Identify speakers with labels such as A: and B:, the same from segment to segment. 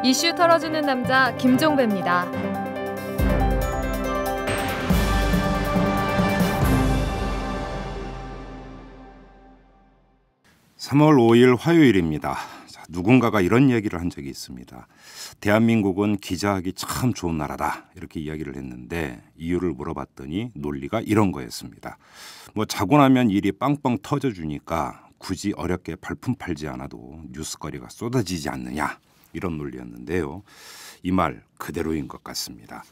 A: 이슈 털어주는 남자 김종배입니다.
B: 3월 5일 화요일입니다. 자, 누군가가 이런 얘기를 한 적이 있습니다. 대한민국은 기자하기 참 좋은 나라다 이렇게 이야기를 했는데 이유를 물어봤더니 논리가 이런 거였습니다. 뭐 자고 나면 일이 빵빵 터져주니까 굳이 어렵게 발품 팔지 않아도 뉴스거리가 쏟아지지 않느냐 이런 논리였는데요. 이 말 그대로인 것 같습니다.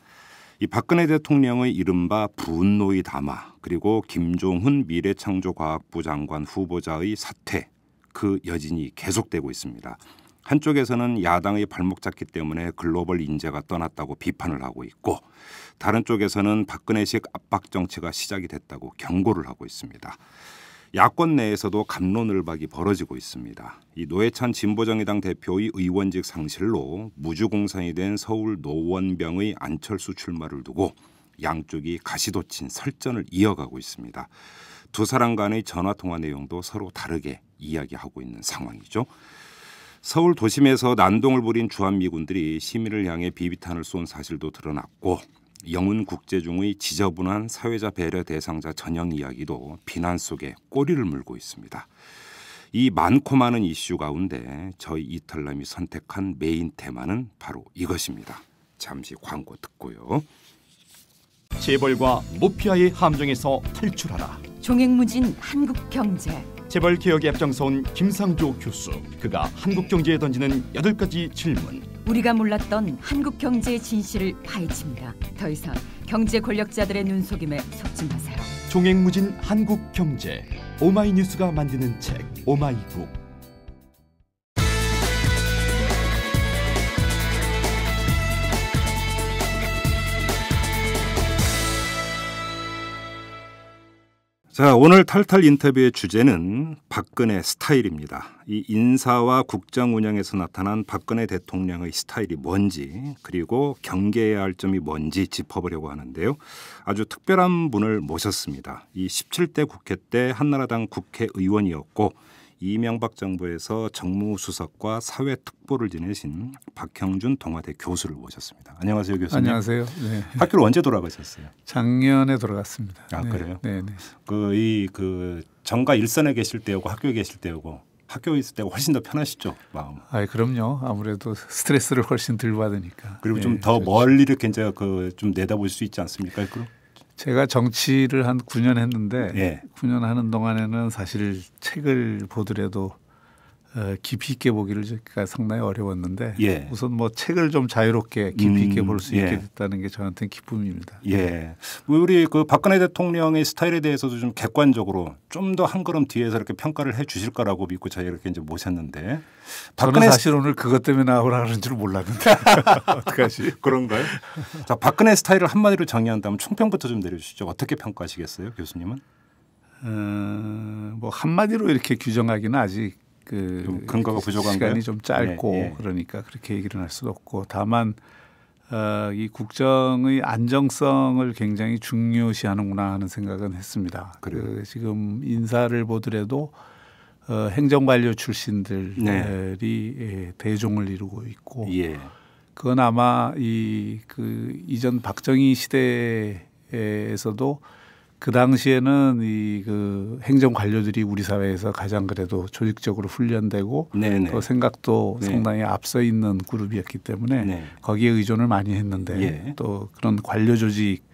B: 이 박근혜 대통령의 이른바 분노의 담화 그리고 김종훈 미래창조과학부 장관 후보자의 사퇴 그 여진이 계속되고 있습니다. 한쪽에서는 야당의 발목 잡기 때문에 글로벌 인재가 떠났다고 비판을 하고 있고 다른 쪽에서는 박근혜식 압박 정치가 시작이 됐다고 경고를 하고 있습니다. 야권 내에서도 갑론을박이 벌어지고 있습니다. 이 노회찬 진보정의당 대표의 의원직 상실로 무주공산이 된 서울 노원병의 안철수 출마를 두고 양쪽이 가시돋친 설전을 이어가고 있습니다. 두 사람 간의 전화통화 내용도 서로 다르게 이야기하고 있는 상황이죠. 서울 도심에서 난동을 부린 주한미군들이 시민을 향해 비비탄을 쏜 사실도 드러났고 영훈국제중의 지저분한 사회자 배려 대상자 전형 이야기도 비난 속에 꼬리를 물고 있습니다. 이 많고 많은 이슈 가운데 저희 이탈남이 선택한 메인 테마는 바로 이것입니다. 잠시 광고 듣고요.
C: 재벌과 모피아의 함정에서 탈출하라.
D: 종횡무진 한국경제.
C: 재벌 개혁에 앞장서온 김상조 교수. 그가 한국경제에 던지는 8가지 질문.
D: 우리가 몰랐던 한국경제의 진실을 파헤칩니다. 더 이상 경제 권력자들의 눈속임에 속지 마세요.
C: 종횡무진 한국경제. 오마이뉴스가 만드는 책 오마이북.
B: 자, 오늘 탈탈 인터뷰의 주제는 박근혜 스타일입니다. 이 인사와 국정 운영에서 나타난 박근혜 대통령의 스타일이 뭔지 그리고 경계해야 할 점이 뭔지 짚어보려고 하는데요. 아주 특별한 분을 모셨습니다. 이 17대 국회 때 한나라당 국회의원이었고 이명박 정부에서 정무수석과 사회특보를 지내신 박형준 동아대 교수를 모셨습니다. 안녕하세요, 교수님.
E: 안녕하세요. 네.
B: 학교를 언제 돌아가셨어요?
E: 작년에 돌아갔습니다.
B: 아,
E: 네.
B: 그래요?
E: 네.
B: 그 정가 일선에 계실 때하고 학교에 계실 때하고 학교에 있을 때가 훨씬 더 편하시죠, 마음.
E: 아, 그럼요. 아무래도 스트레스를 훨씬 덜 받으니까.
B: 그리고
E: 네,
B: 좀 더 멀리 이렇게 이제 좀 내다볼 수 있지 않습니까? 그럼?
E: 제가 정치를 한 9년 했는데
B: 예.
E: 9년 하는 동안에는 사실 책을 보더라도 깊이 있게 보기를 상당히 어려웠는데
B: 예.
E: 우선 뭐 책을 좀 자유롭게 깊이 있게 볼 수 있게
B: 예.
E: 됐다는 게 저한테는 기쁨입니다.
B: 예, 우리 그 박근혜 대통령의 스타일에 대해서도 좀 객관적으로 좀 더 한 걸음 뒤에서 이렇게 평가를 해 주실 거라고 믿고 저희 이렇게 이제 모셨는데
E: 저는 사실 오늘 그것 때문에 나오라 그런 줄 몰랐는데 어떡하지?
B: 그런가요? 자, 박근혜 스타일을 한마디로 정의한다면 총평부터 좀 내려주시죠. 어떻게 평가하시겠어요, 교수님은?
E: 뭐 한마디로 이렇게 규정하기는 아직
B: 좀 근거가 부족한가요?
E: 시간이 좀 짧고
B: 예.
E: 그러니까 그렇게 얘기를 할 수도 없고 다만 이 국정의 안정성을 굉장히 중요시하는구나 하는 생각은 했습니다. 지금 인사를 보더라도 행정관료 출신들이
B: 네.
E: 대종을 이루고 있고
B: 예.
E: 그건 아마 이전 박정희 시대에서도 그 당시에는 그 행정 관료들이 우리 사회에서 가장 그래도 조직적으로 훈련되고
B: 네네.
E: 또 생각도
B: 네.
E: 상당히 앞서 있는 그룹이었기 때문에
B: 네.
E: 거기에 의존을 많이 했는데
B: 예.
E: 또 그런 관료 조직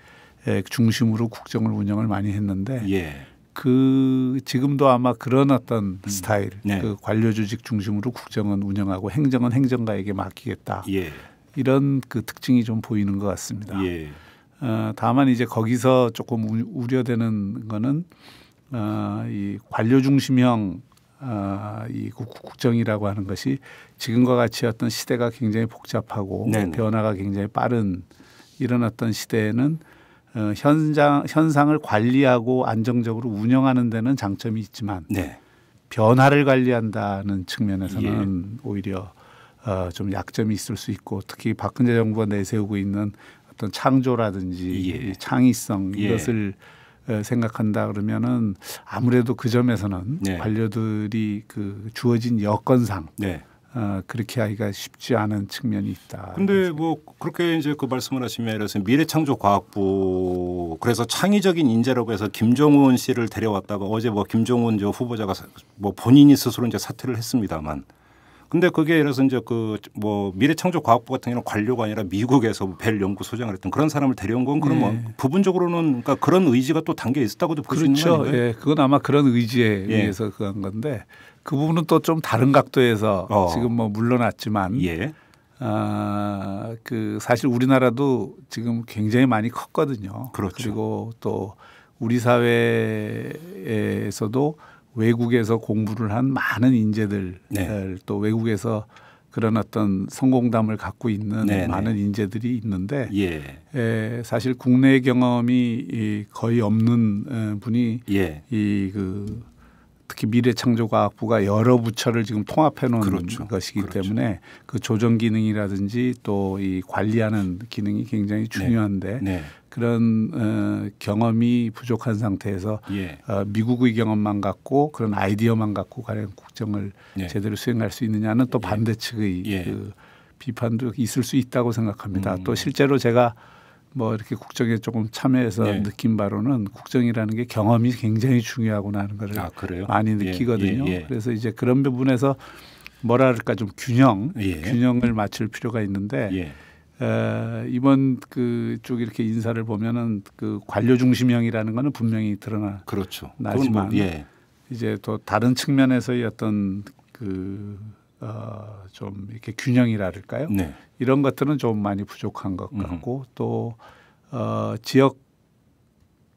E: 중심으로 국정을 운영을 많이 했는데
B: 예.
E: 지금도 아마 그런 어떤 스타일
B: 네.
E: 그 관료 조직 중심으로 국정은 운영하고 행정은 행정가에게 맡기겠다
B: 예.
E: 이런 그 특징이 좀 보이는 것 같습니다.
B: 예.
E: 다만 이제 거기서 조금 우려되는 거는 이 관료 중심형 이 국정이라고 하는 것이 지금과 같이 어떤 시대가 굉장히 복잡하고
B: 네네.
E: 변화가 굉장히 빠른 이런 어떤 시대에는 현상을 관리하고 안정적으로 운영하는 데는 장점이 있지만
B: 네.
E: 변화를 관리한다는 측면에서는 오히려 좀 약점이 있을 수 있고 특히 박근혜 정부가 내세우고 있는 어떤 창조라든지 창의성 이것을 생각한다 그러면은 아무래도 그 점에서는
B: 네.
E: 관료들이 그 주어진 여건상
B: 네.
E: 그렇게 하기가 쉽지 않은 측면이 있다.
B: 근데 뭐 그렇게 이제 그 말씀을 하시면 그래서 미래창조과학부 그래서 창의적인 인재라고 해서 김종훈 씨를 데려왔다가 어제 뭐 김종훈 저 후보자가 뭐 본인이 스스로 이제 사퇴를 했습니다만. 근데 그게 그래서 이제 그 뭐 미래창조과학부 같은 경우는 관료가 아니라 미국에서 벨 연구소장을 했던 그런 사람을 데려온 건 그럼 뭐 부분적으로는 그러니까 그런 의지가 또 담겨 있었다고도 볼 수 있는 거 아닌가요?
E: 예, 그건 아마 그런 의지에 의해서 그런 건데 그 부분은 또 좀 다른 각도에서 지금 뭐 물러났지만 그 사실 우리나라도 지금 굉장히 많이 컸거든요.
B: 그렇죠.
E: 그리고 또 우리 사회에서도 외국에서 공부를 한 많은 인재들 또 외국에서 그런 어떤 성공담을 갖고 있는 많은 인재들이 있는데 사실 국내 경험이 거의 없는 분이 이 그 특히 미래창조과학부가 여러 부처를 지금 통합해 놓은 것이기 때문에 그 조정 기능이라든지 또 이 관리하는 기능이 굉장히 중요한데 그런 경험이 부족한 상태에서 미국의 경험만 갖고 그런 아이디어만 갖고 과연 국정을 제대로 수행할 수 있느냐는 또 반대측의 그 비판도 있을 수 있다고 생각합니다. 또 실제로 제가 뭐 이렇게 국정에 조금 참여해서 느낀 바로는 국정이라는 게 경험이 굉장히 중요하구나 하는 걸 많이 느끼거든요. 그래서 이제 그런 부분에서 뭐랄까 좀 균형을 맞출 필요가 있는데 이번 그 쭉 이렇게 인사를 보면은 그 관료 중심형이라는 거는 분명히 드러나 나지만 이제 또 다른 측면에서의 어떤 그 좀 이렇게 균형이랄까요? 이런 것들은 좀 많이 부족한 것 같고 또 지역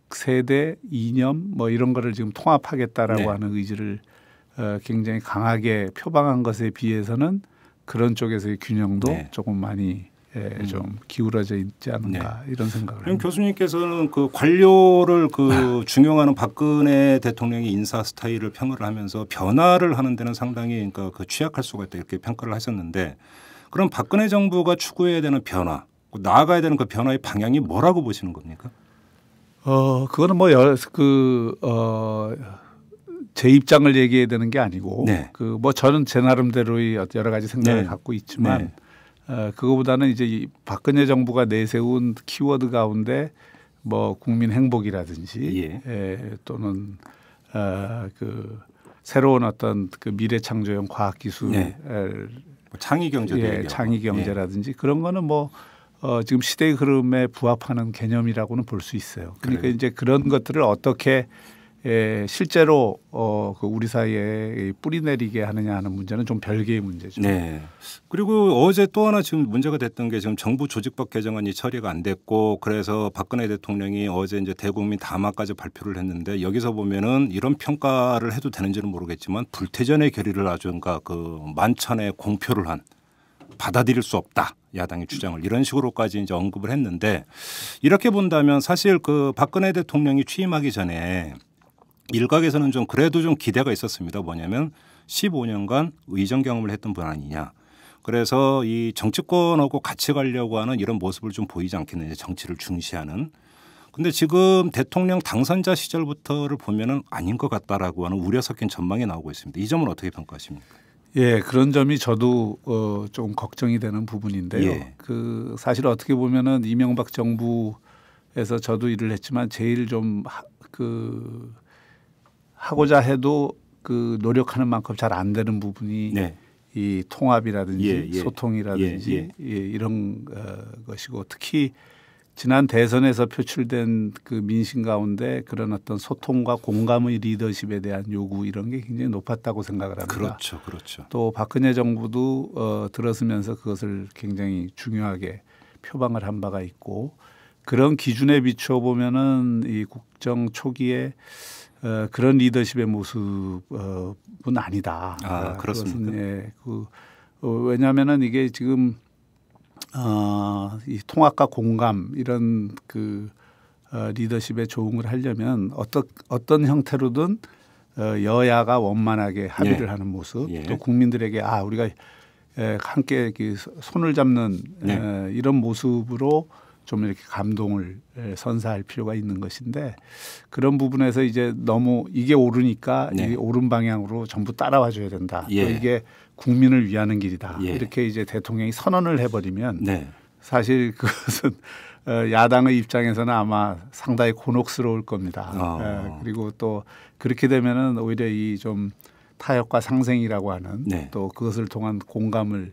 E: 세대 이념 뭐 이런 거를 지금 통합하겠다라고 하는 의지를 굉장히 강하게 표방한 것에 비해서는 그런 쪽에서의 균형도 조금 많이 좀 기울어져 있지 않은가 이런 생각을 합니다.
B: 교수님께서는 그 관료를 그 중용하는 박근혜 대통령의 인사 스타일을 평을 하면서 변화를 하는 데는 상당히 그러니까 그 취약할 수가 있다 이렇게 평가를 하셨는데 그럼 박근혜 정부가 추구해야 되는 변화, 나아가야 되는 그 변화의 방향이 뭐라고 보시는 겁니까?
E: 그거는 뭐 제 입장을 얘기해야 되는 게 아니고 그 뭐 저는 제 나름대로의 여러 가지 생각을 갖고 있지만 그거보다는 이제 이 박근혜 정부가 내세운 키워드 가운데 뭐 국민 행복이라든지 또는 그 새로운 어떤 그 미래 창조형 과학 기술
B: 창의 경제도
E: 창의 경제라든지 그런 거는 뭐 지금 시대의 흐름에 부합하는 개념이라고는 볼 수 있어요. 그러니까 이제 그런 것들을 어떻게 실제로 그 우리 사회에 뿌리내리게 하느냐 하는 문제는 좀 별개의 문제죠.
B: 그리고 어제 또 하나 지금 문제가 됐던 게 지금 정부 조직법 개정안이 처리가 안 됐고 그래서 박근혜 대통령이 어제 이제 대국민 담화까지 발표를 했는데 여기서 보면은 이런 평가를 해도 되는지는 모르겠지만 불태전의 결의를 아주 그러니까 그 만천에 공표를 한 받아들일 수 없다. 야당의 주장을 이런 식으로까지 이제 언급을 했는데 이렇게 본다면 사실 그 박근혜 대통령이 취임하기 전에 일각에서는 좀 그래도 좀 기대가 있었습니다. 뭐냐면 15년간 의정 경험을 했던 분 아니냐. 그래서 이 정치권하고 같이 가려고 하는 이런 모습을 좀 보이지 않겠느냐. 정치를 중시하는. 근데 지금 대통령 당선자 시절부터를 보면은 아닌 것 같다라고 하는 우려 섞인 전망이 나오고 있습니다. 이 점은 어떻게 평가하십니까?
E: 그런 점이 저도 좀 걱정이 되는 부분인데요. 그 사실 어떻게 보면은 이명박 정부에서 저도 일을 했지만 제일 좀 그 하고자 해도 그 노력하는 만큼 잘 안 되는 부분이 이 통합이라든지 소통이라든지 이런 것이고 특히 지난 대선에서 표출된 그 민심 가운데 그런 어떤 소통과 공감의 리더십에 대한 요구 이런 게 굉장히 높았다고 생각을 합니다.
B: 그렇죠.
E: 또 박근혜 정부도 들어서면서 그것을 굉장히 중요하게 표방을 한 바가 있고 그런 기준에 비춰 보면은 이 국정 초기에 그런 리더십의 모습은 아니다.
B: 그렇습니까?
E: 왜냐하면은 이게 지금 이 통합과 공감 이런 그 리더십에 조응을 하려면 어떤 형태로든 여야가 원만하게 합의를 하는 모습 또 국민들에게 우리가 함께 손을 잡는 이런 모습으로 좀 이렇게 감동을 선사할 필요가 있는 것인데 그런 부분에서 이제 너무 이게 옳으니까
B: 네.
E: 이 옳은 방향으로 전부 따라와 줘야 된다.
B: 예.
E: 또 이게 국민을 위하는 길이다.
B: 예.
E: 이렇게 이제 대통령이 선언을 해버리면
B: 네.
E: 사실 그것은 야당의 입장에서는 아마 상당히 곤혹스러울 겁니다. 그리고 또 그렇게 되면은 오히려 이 좀 타협과 상생이라고 하는
B: 네.
E: 또 그것을 통한 공감을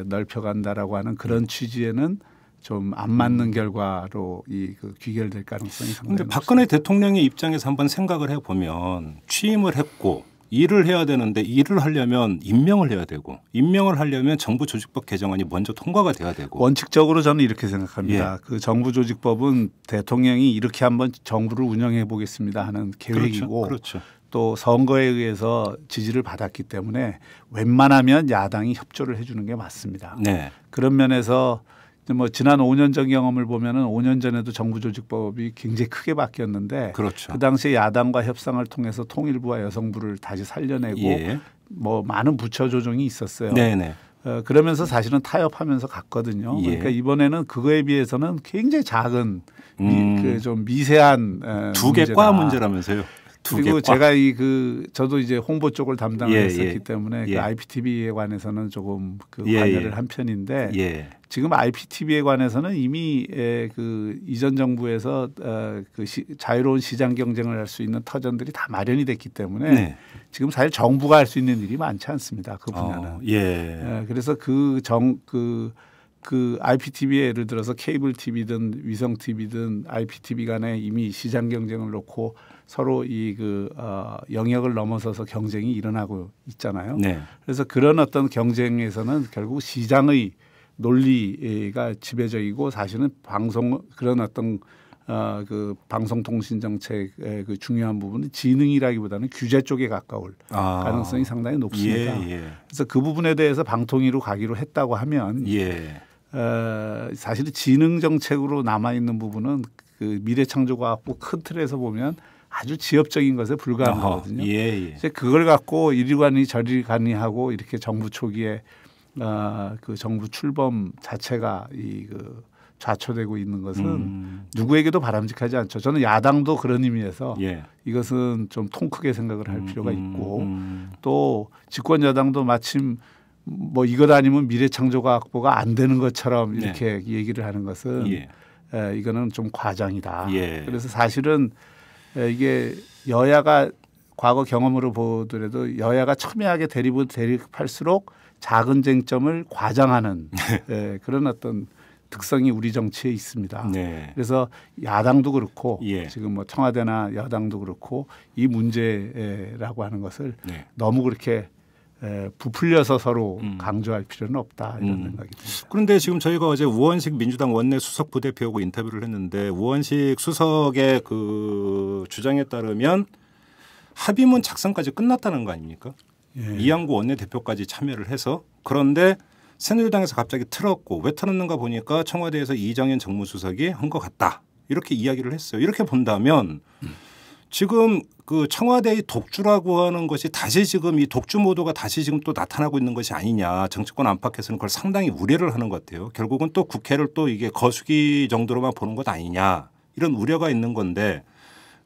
E: 넓혀간다라고 하는 그런 취지에는 좀 안 맞는 결과로 그 귀결될 가능성이 상당히
B: 그런데 박근혜 대통령의 입장에서 한번 생각을 해보면 취임을 했고 일을 해야 되는데 일을 하려면 임명을 해야 되고 임명을 하려면 정부조직법 개정안이 먼저 통과가 돼야 되고
E: 원칙적으로 저는 이렇게 생각합니다.
B: 예.
E: 그 정부조직법은 대통령이 이렇게 한번 정부를 운영해 보겠습니다 하는 계획이고
B: 그렇죠.
E: 또 선거에 의해서 지지를 받았기 때문에 웬만하면 야당이 협조를 해 주는 게 맞습니다.
B: 네.
E: 그런 면에서 뭐 지난 5년 전 경험을 보면은 5년 전에도 정부조직법이 굉장히 크게 바뀌었는데
B: 그렇죠.
E: 그 당시에 야당과 협상을 통해서 통일부와 여성부를 다시 살려내고
B: 예.
E: 뭐 많은 부처 조정이 있었어요.
B: 네네.
E: 그러면서 사실은 타협하면서 갔거든요.
B: 예.
E: 그러니까 이번에는 그거에 비해서는 굉장히 작은 그 좀 미세한
B: 두 개 과 문제라면서요.
E: 그리고 제가 저도 이제 홍보 쪽을 담당을
B: 예,
E: 했었기
B: 예.
E: 때문에
B: 예.
E: 그 IPTV에 관해서는 조금 그
B: 예,
E: 관여를
B: 예.
E: 한 편인데
B: 예.
E: 지금 IPTV에 관해서는 이미 그 이전 정부에서 자유로운 시장 경쟁을 할 수 있는 터전들이 다 마련이 됐기 때문에
B: 네.
E: 지금 사실 정부가 할 수 있는 일이 많지 않습니다. 그 분야는.
B: 예.
E: 그래서 그 IPTV에 예를 들어서 케이블 TV든 위성 TV든 IPTV 간에 이미 시장 경쟁을 놓고 서로 영역을 넘어서서 경쟁이 일어나고 있잖아요.
B: 네.
E: 그래서 그런 어떤 경쟁에서는 결국 시장의 논리가 지배적이고 사실은 그런 어떤 그 방송통신 정책의 그 중요한 부분은 지능이라기보다는 규제 쪽에 가까울 가능성이 상당히 높습니다.
B: 예.
E: 그래서 그 부분에 대해서 방통위로 가기로 했다고 하면 사실은 지능 정책으로 남아 있는 부분은 그 미래창조과학부 큰 틀에서 보면 아주 지엽적인 것에 불과한 거거든요. 이제 그걸 갖고 이리 가니 저리 가니 하고 이렇게 정부 초기에 그 정부 출범 자체가 좌초되고 있는 것은 누구에게도 바람직하지 않죠. 저는 야당도 그런 의미에서 이것은 좀 통 크게 생각을 할 필요가 있고 또 집권 여당도 마침 뭐 이것 아니면 미래창조과학부가 안 되는 것처럼 이렇게 얘기를 하는 것은 이거는 좀 과장이다. 그래서 사실은 이게 여야가 과거 경험으로 보더라도 여야가 첨예하게 대립할수록 작은 쟁점을 과장하는 그런 어떤 특성이 우리 정치에 있습니다. 그래서 야당도 그렇고 지금 뭐 청와대나 여당도 그렇고 이 문제라고 하는 것을 너무 그렇게 부풀려서 서로 강조할 필요는 없다 이런 생각이 듭니다.
B: 그런데 지금 저희가 어제 우원식 민주당 원내 수석 부대표하고 인터뷰를 했는데 우원식 수석의 그 주장에 따르면 합의문 작성까지 끝났다는 거 아닙니까? 이양구 원내대표까지 참여를 해서 그런데 새누리당에서 갑자기 틀었고 왜 틀었는가 보니까 청와대에서 이정현 정무수석이 한 것 같다 이렇게 이야기를 했어요. 이렇게 본다면 지금 그 청와대의 독주라고 하는 것이 다시 지금 이 독주 모드가 다시 지금 또 나타나고 있는 것이 아니냐. 정치권 안팎에서는 그걸 상당히 우려를 하는 것 같아요. 결국은 또 국회를 또 이게 거수기 정도로만 보는 것 아니냐. 이런 우려가 있는 건데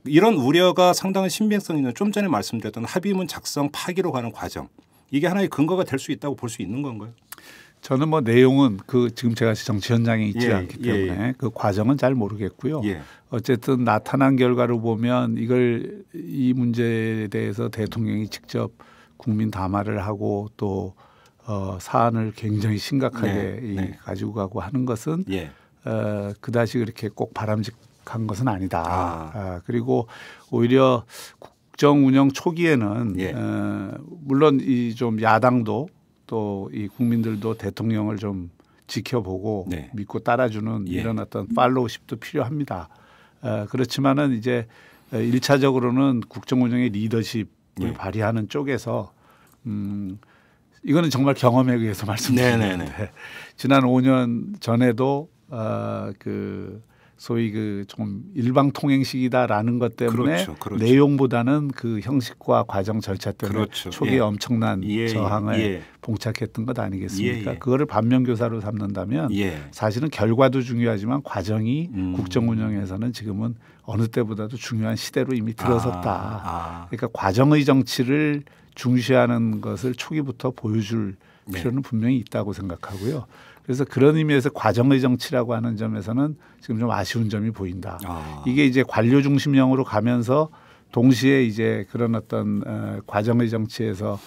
B: 이런 우려가 상당한 신빙성 있는 좀 전에 말씀드렸던 합의문 작성 파기로 가는 과정. 이게 하나의 근거가 될 수 있다고 볼 수 있는 건가요?
E: 저는 뭐 내용은 지금 제가 정치 현장에 있지 않기 때문에 그 과정은 잘 모르겠고요. 어쨌든 나타난 결과로 보면 이 문제에 대해서 대통령이 직접 국민 담화를 하고 또 사안을 굉장히 심각하게 가지고 가고 하는 것은 그다지 그렇게 꼭 바람직한 것은 아니다. 그리고 오히려 국정 운영 초기에는 물론 이 좀 야당도 또 이 국민들도 대통령을 좀 지켜보고 믿고 따라주는 이런 어떤 팔로우십도 필요합니다. 그렇지만은 이제 1차적으로는 국정 운영의 리더십을 발휘하는 쪽에서 이거는 정말 경험에 의해서 말씀드리는데 지난 5년 전에도 그 소위 그 좀 일방통행식이다라는 것 때문에
B: 그렇죠, 그렇죠.
E: 내용보다는 그 형식과 과정 절차 때문에
B: 그렇죠.
E: 초기에
B: 예.
E: 엄청난
B: 예,
E: 저항을
B: 예.
E: 봉착했던 것 아니겠습니까?
B: 예, 예.
E: 그거를 반면교사로 삼는다면
B: 예.
E: 사실은 결과도 중요하지만 과정이 국정 운영에서는 지금은 어느 때보다도 중요한 시대로 이미 들어섰다. 그러니까 과정의 정치를 중시하는 것을 초기부터 보여줄 필요는 분명히 있다고 생각하고요. 그래서 그런 의미에서 과정의 정치라고 하는 점에서는 지금 좀 아쉬운 점이 보인다. 이게 이제 관료 중심형으로 가면서 동시에 이제 그런 어떤 과정의 정치에서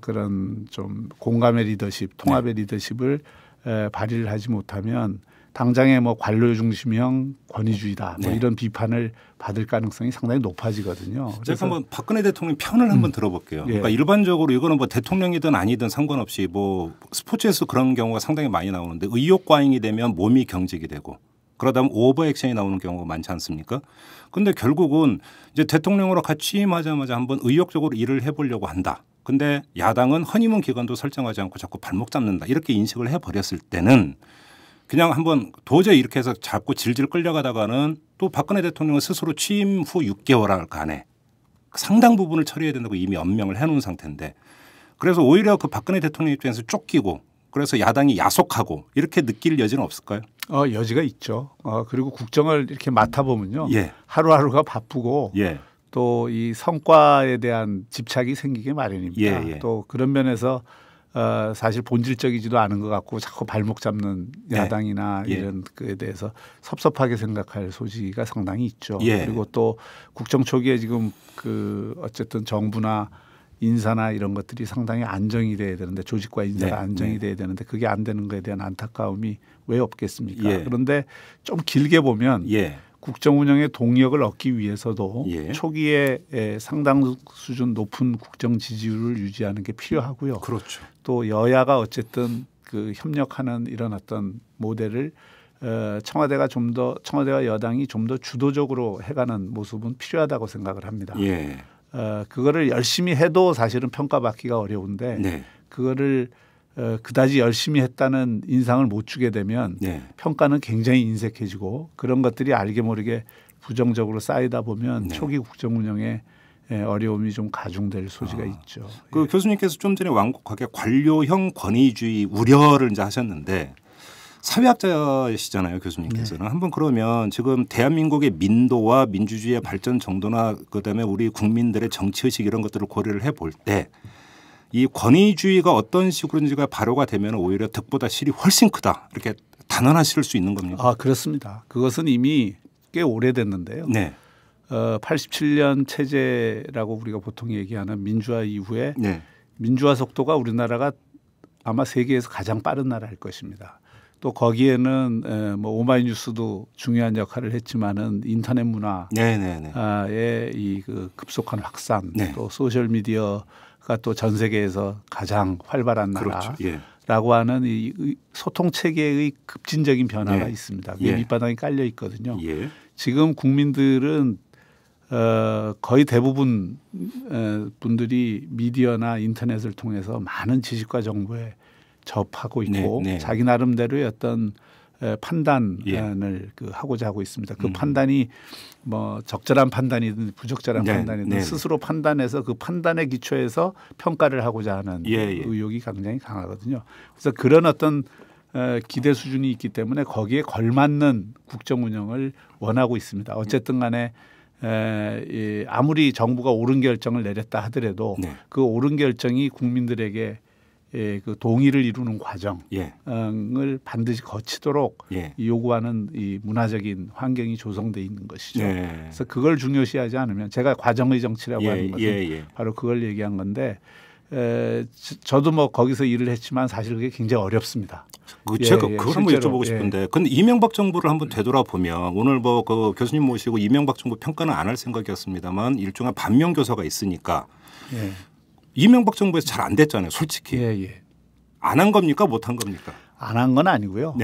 E: 그런 좀 공감의 리더십, 통합의 리더십을 발휘를 하지 못하면 당장의 뭐 관료 중심형 권위주의다 뭐 이런 비판을 받을 가능성이 상당히 높아지거든요.
B: 제가 한번 박근혜 대통령 편을 한번 들어볼게요. 그러니까 일반적으로 이거는 뭐 대통령이든 아니든 상관없이 뭐 스포츠에서 그런 경우가 상당히 많이 나오는데 의욕 과잉이 되면 몸이 경직이 되고 그러다 보면 오버 액션이 나오는 경우가 많지 않습니까? 근데 결국은 이제 대통령으로 같이 취임하자마자 한번 의욕적으로 일을 해보려고 한다. 근데 야당은 허니문 기간도 설정하지 않고 자꾸 발목 잡는다. 이렇게 인식을 해버렸을 때는 그냥 한번 도저히 이렇게 해서 잡고 질질 끌려가다가는 또 박근혜 대통령은 스스로 취임 후 6개월간에 상당 부분을 처리해야 된다고 이미 언명을 해놓은 상태인데 그래서 오히려 그 박근혜 대통령 입장에서 쫓기고 그래서 야당이 야속하고 이렇게 느낄 여지는 없을까요?
E: 여지가 있죠. 그리고 국정을 이렇게 맡아보면요.
B: 예.
E: 하루하루가 바쁘고
B: 예.
E: 또 이 성과에 대한 집착이 생기게 마련입니다.
B: 예, 예.
E: 또 그런 면에서 사실 본질적이지도 않은 것 같고 자꾸 발목 잡는 야당이나 이런 그에 대해서 섭섭하게 생각할 소지가 상당히 있죠. 그리고 또 국정 초기에 지금 그 어쨌든 정부나 인사나 이런 것들이 상당히 안정이 돼야 되는데 조직과 인사가 안정이 돼야 되는데 그게 안 되는 것에 대한 안타까움이 왜 없겠습니까? 그런데 좀 길게 보면 국정 운영의 동력을 얻기 위해서도 초기에 상당 수준 높은 국정 지지율을 유지하는 게 필요하고요.
B: 그렇죠.
E: 또 여야가 어쨌든 그 협력하는 이런 어떤 모델을 청와대와 여당이 좀 더 주도적으로 해가는 모습은 필요하다고 생각을 합니다. 그거를 열심히 해도 사실은 평가받기가 어려운데 그거를 그다지 열심히 했다는 인상을 못 주게 되면 평가는 굉장히 인색해지고 그런 것들이 알게 모르게 부정적으로 쌓이다 보면 초기 국정 운영에 어려움이 좀 가중될 소지가 있죠.
B: 그 교수님께서 좀 전에 완곡하게 관료형 권위주의 우려를 이제 하셨는데 사회학자시잖아요, 교수님께서는. 한번 그러면 지금 대한민국의 민도와 민주주의의 발전 정도나 그다음에 우리 국민들의 정치의식 이런 것들을 고려를 해볼 때 이 권위주의가 어떤 식으로인지가 발효가 되면 오히려 득보다 실이 훨씬 크다. 이렇게 단언하실 수 있는 겁니까?
E: 그렇습니다. 그것은 이미 꽤 오래됐는데요. 87년 체제라고 우리가 보통 얘기하는 민주화 이후에 민주화 속도가 우리나라가 아마 세계에서 가장 빠른 나라일 것입니다. 또 거기에는 뭐 오마이뉴스도 중요한 역할을 했지만은 인터넷 문화의 이 그 급속한 확산, 또 소셜 미디어가 또 전 세계에서 가장 활발한 나라라고 하는 이 소통 체계의 급진적인 변화가 있습니다. 위에 밑바닥이 깔려 있거든요. 지금 국민들은 거의 대부분 분들이 미디어나 인터넷을 통해서 많은 지식과 정보에 접하고 있고 자기 나름대로의 어떤 판단을 하고자 하고 있습니다. 그 판단이 뭐 적절한 판단이든 부적절한 판단이든 스스로 판단해서 그 판단의 기초에서 평가를 하고자 하는 의욕이 굉장히 강하거든요. 그래서 그런 어떤 기대 수준이 있기 때문에 거기에 걸맞는 국정 운영을 원하고 있습니다. 어쨌든 간에 아무리 정부가 옳은 결정을 내렸다 하더라도 그 옳은 결정이 국민들에게 그 동의를 이루는 과정을 반드시 거치도록 요구하는 이 문화적인 환경이 조성돼 있는 것이죠. 그래서 그걸 중요시하지 않으면 제가 과정의 정치라고 하는 것은 바로 그걸 얘기한 건데 저도 뭐 거기서 일을 했지만 사실 그게 굉장히 어렵습니다.
B: 제가 그걸 한번 여쭤보고 싶은데 근데 이명박 정부를 한번 되돌아보면 오늘 뭐 그 교수님 모시고 이명박 정부 평가는 안 할 생각이었습니다만 일종의 반면교사가 있으니까 이명박 정부에서 잘 안 됐잖아요, 솔직히. 안 한 겁니까, 못 한 겁니까?
E: 안 한 건 아니고요.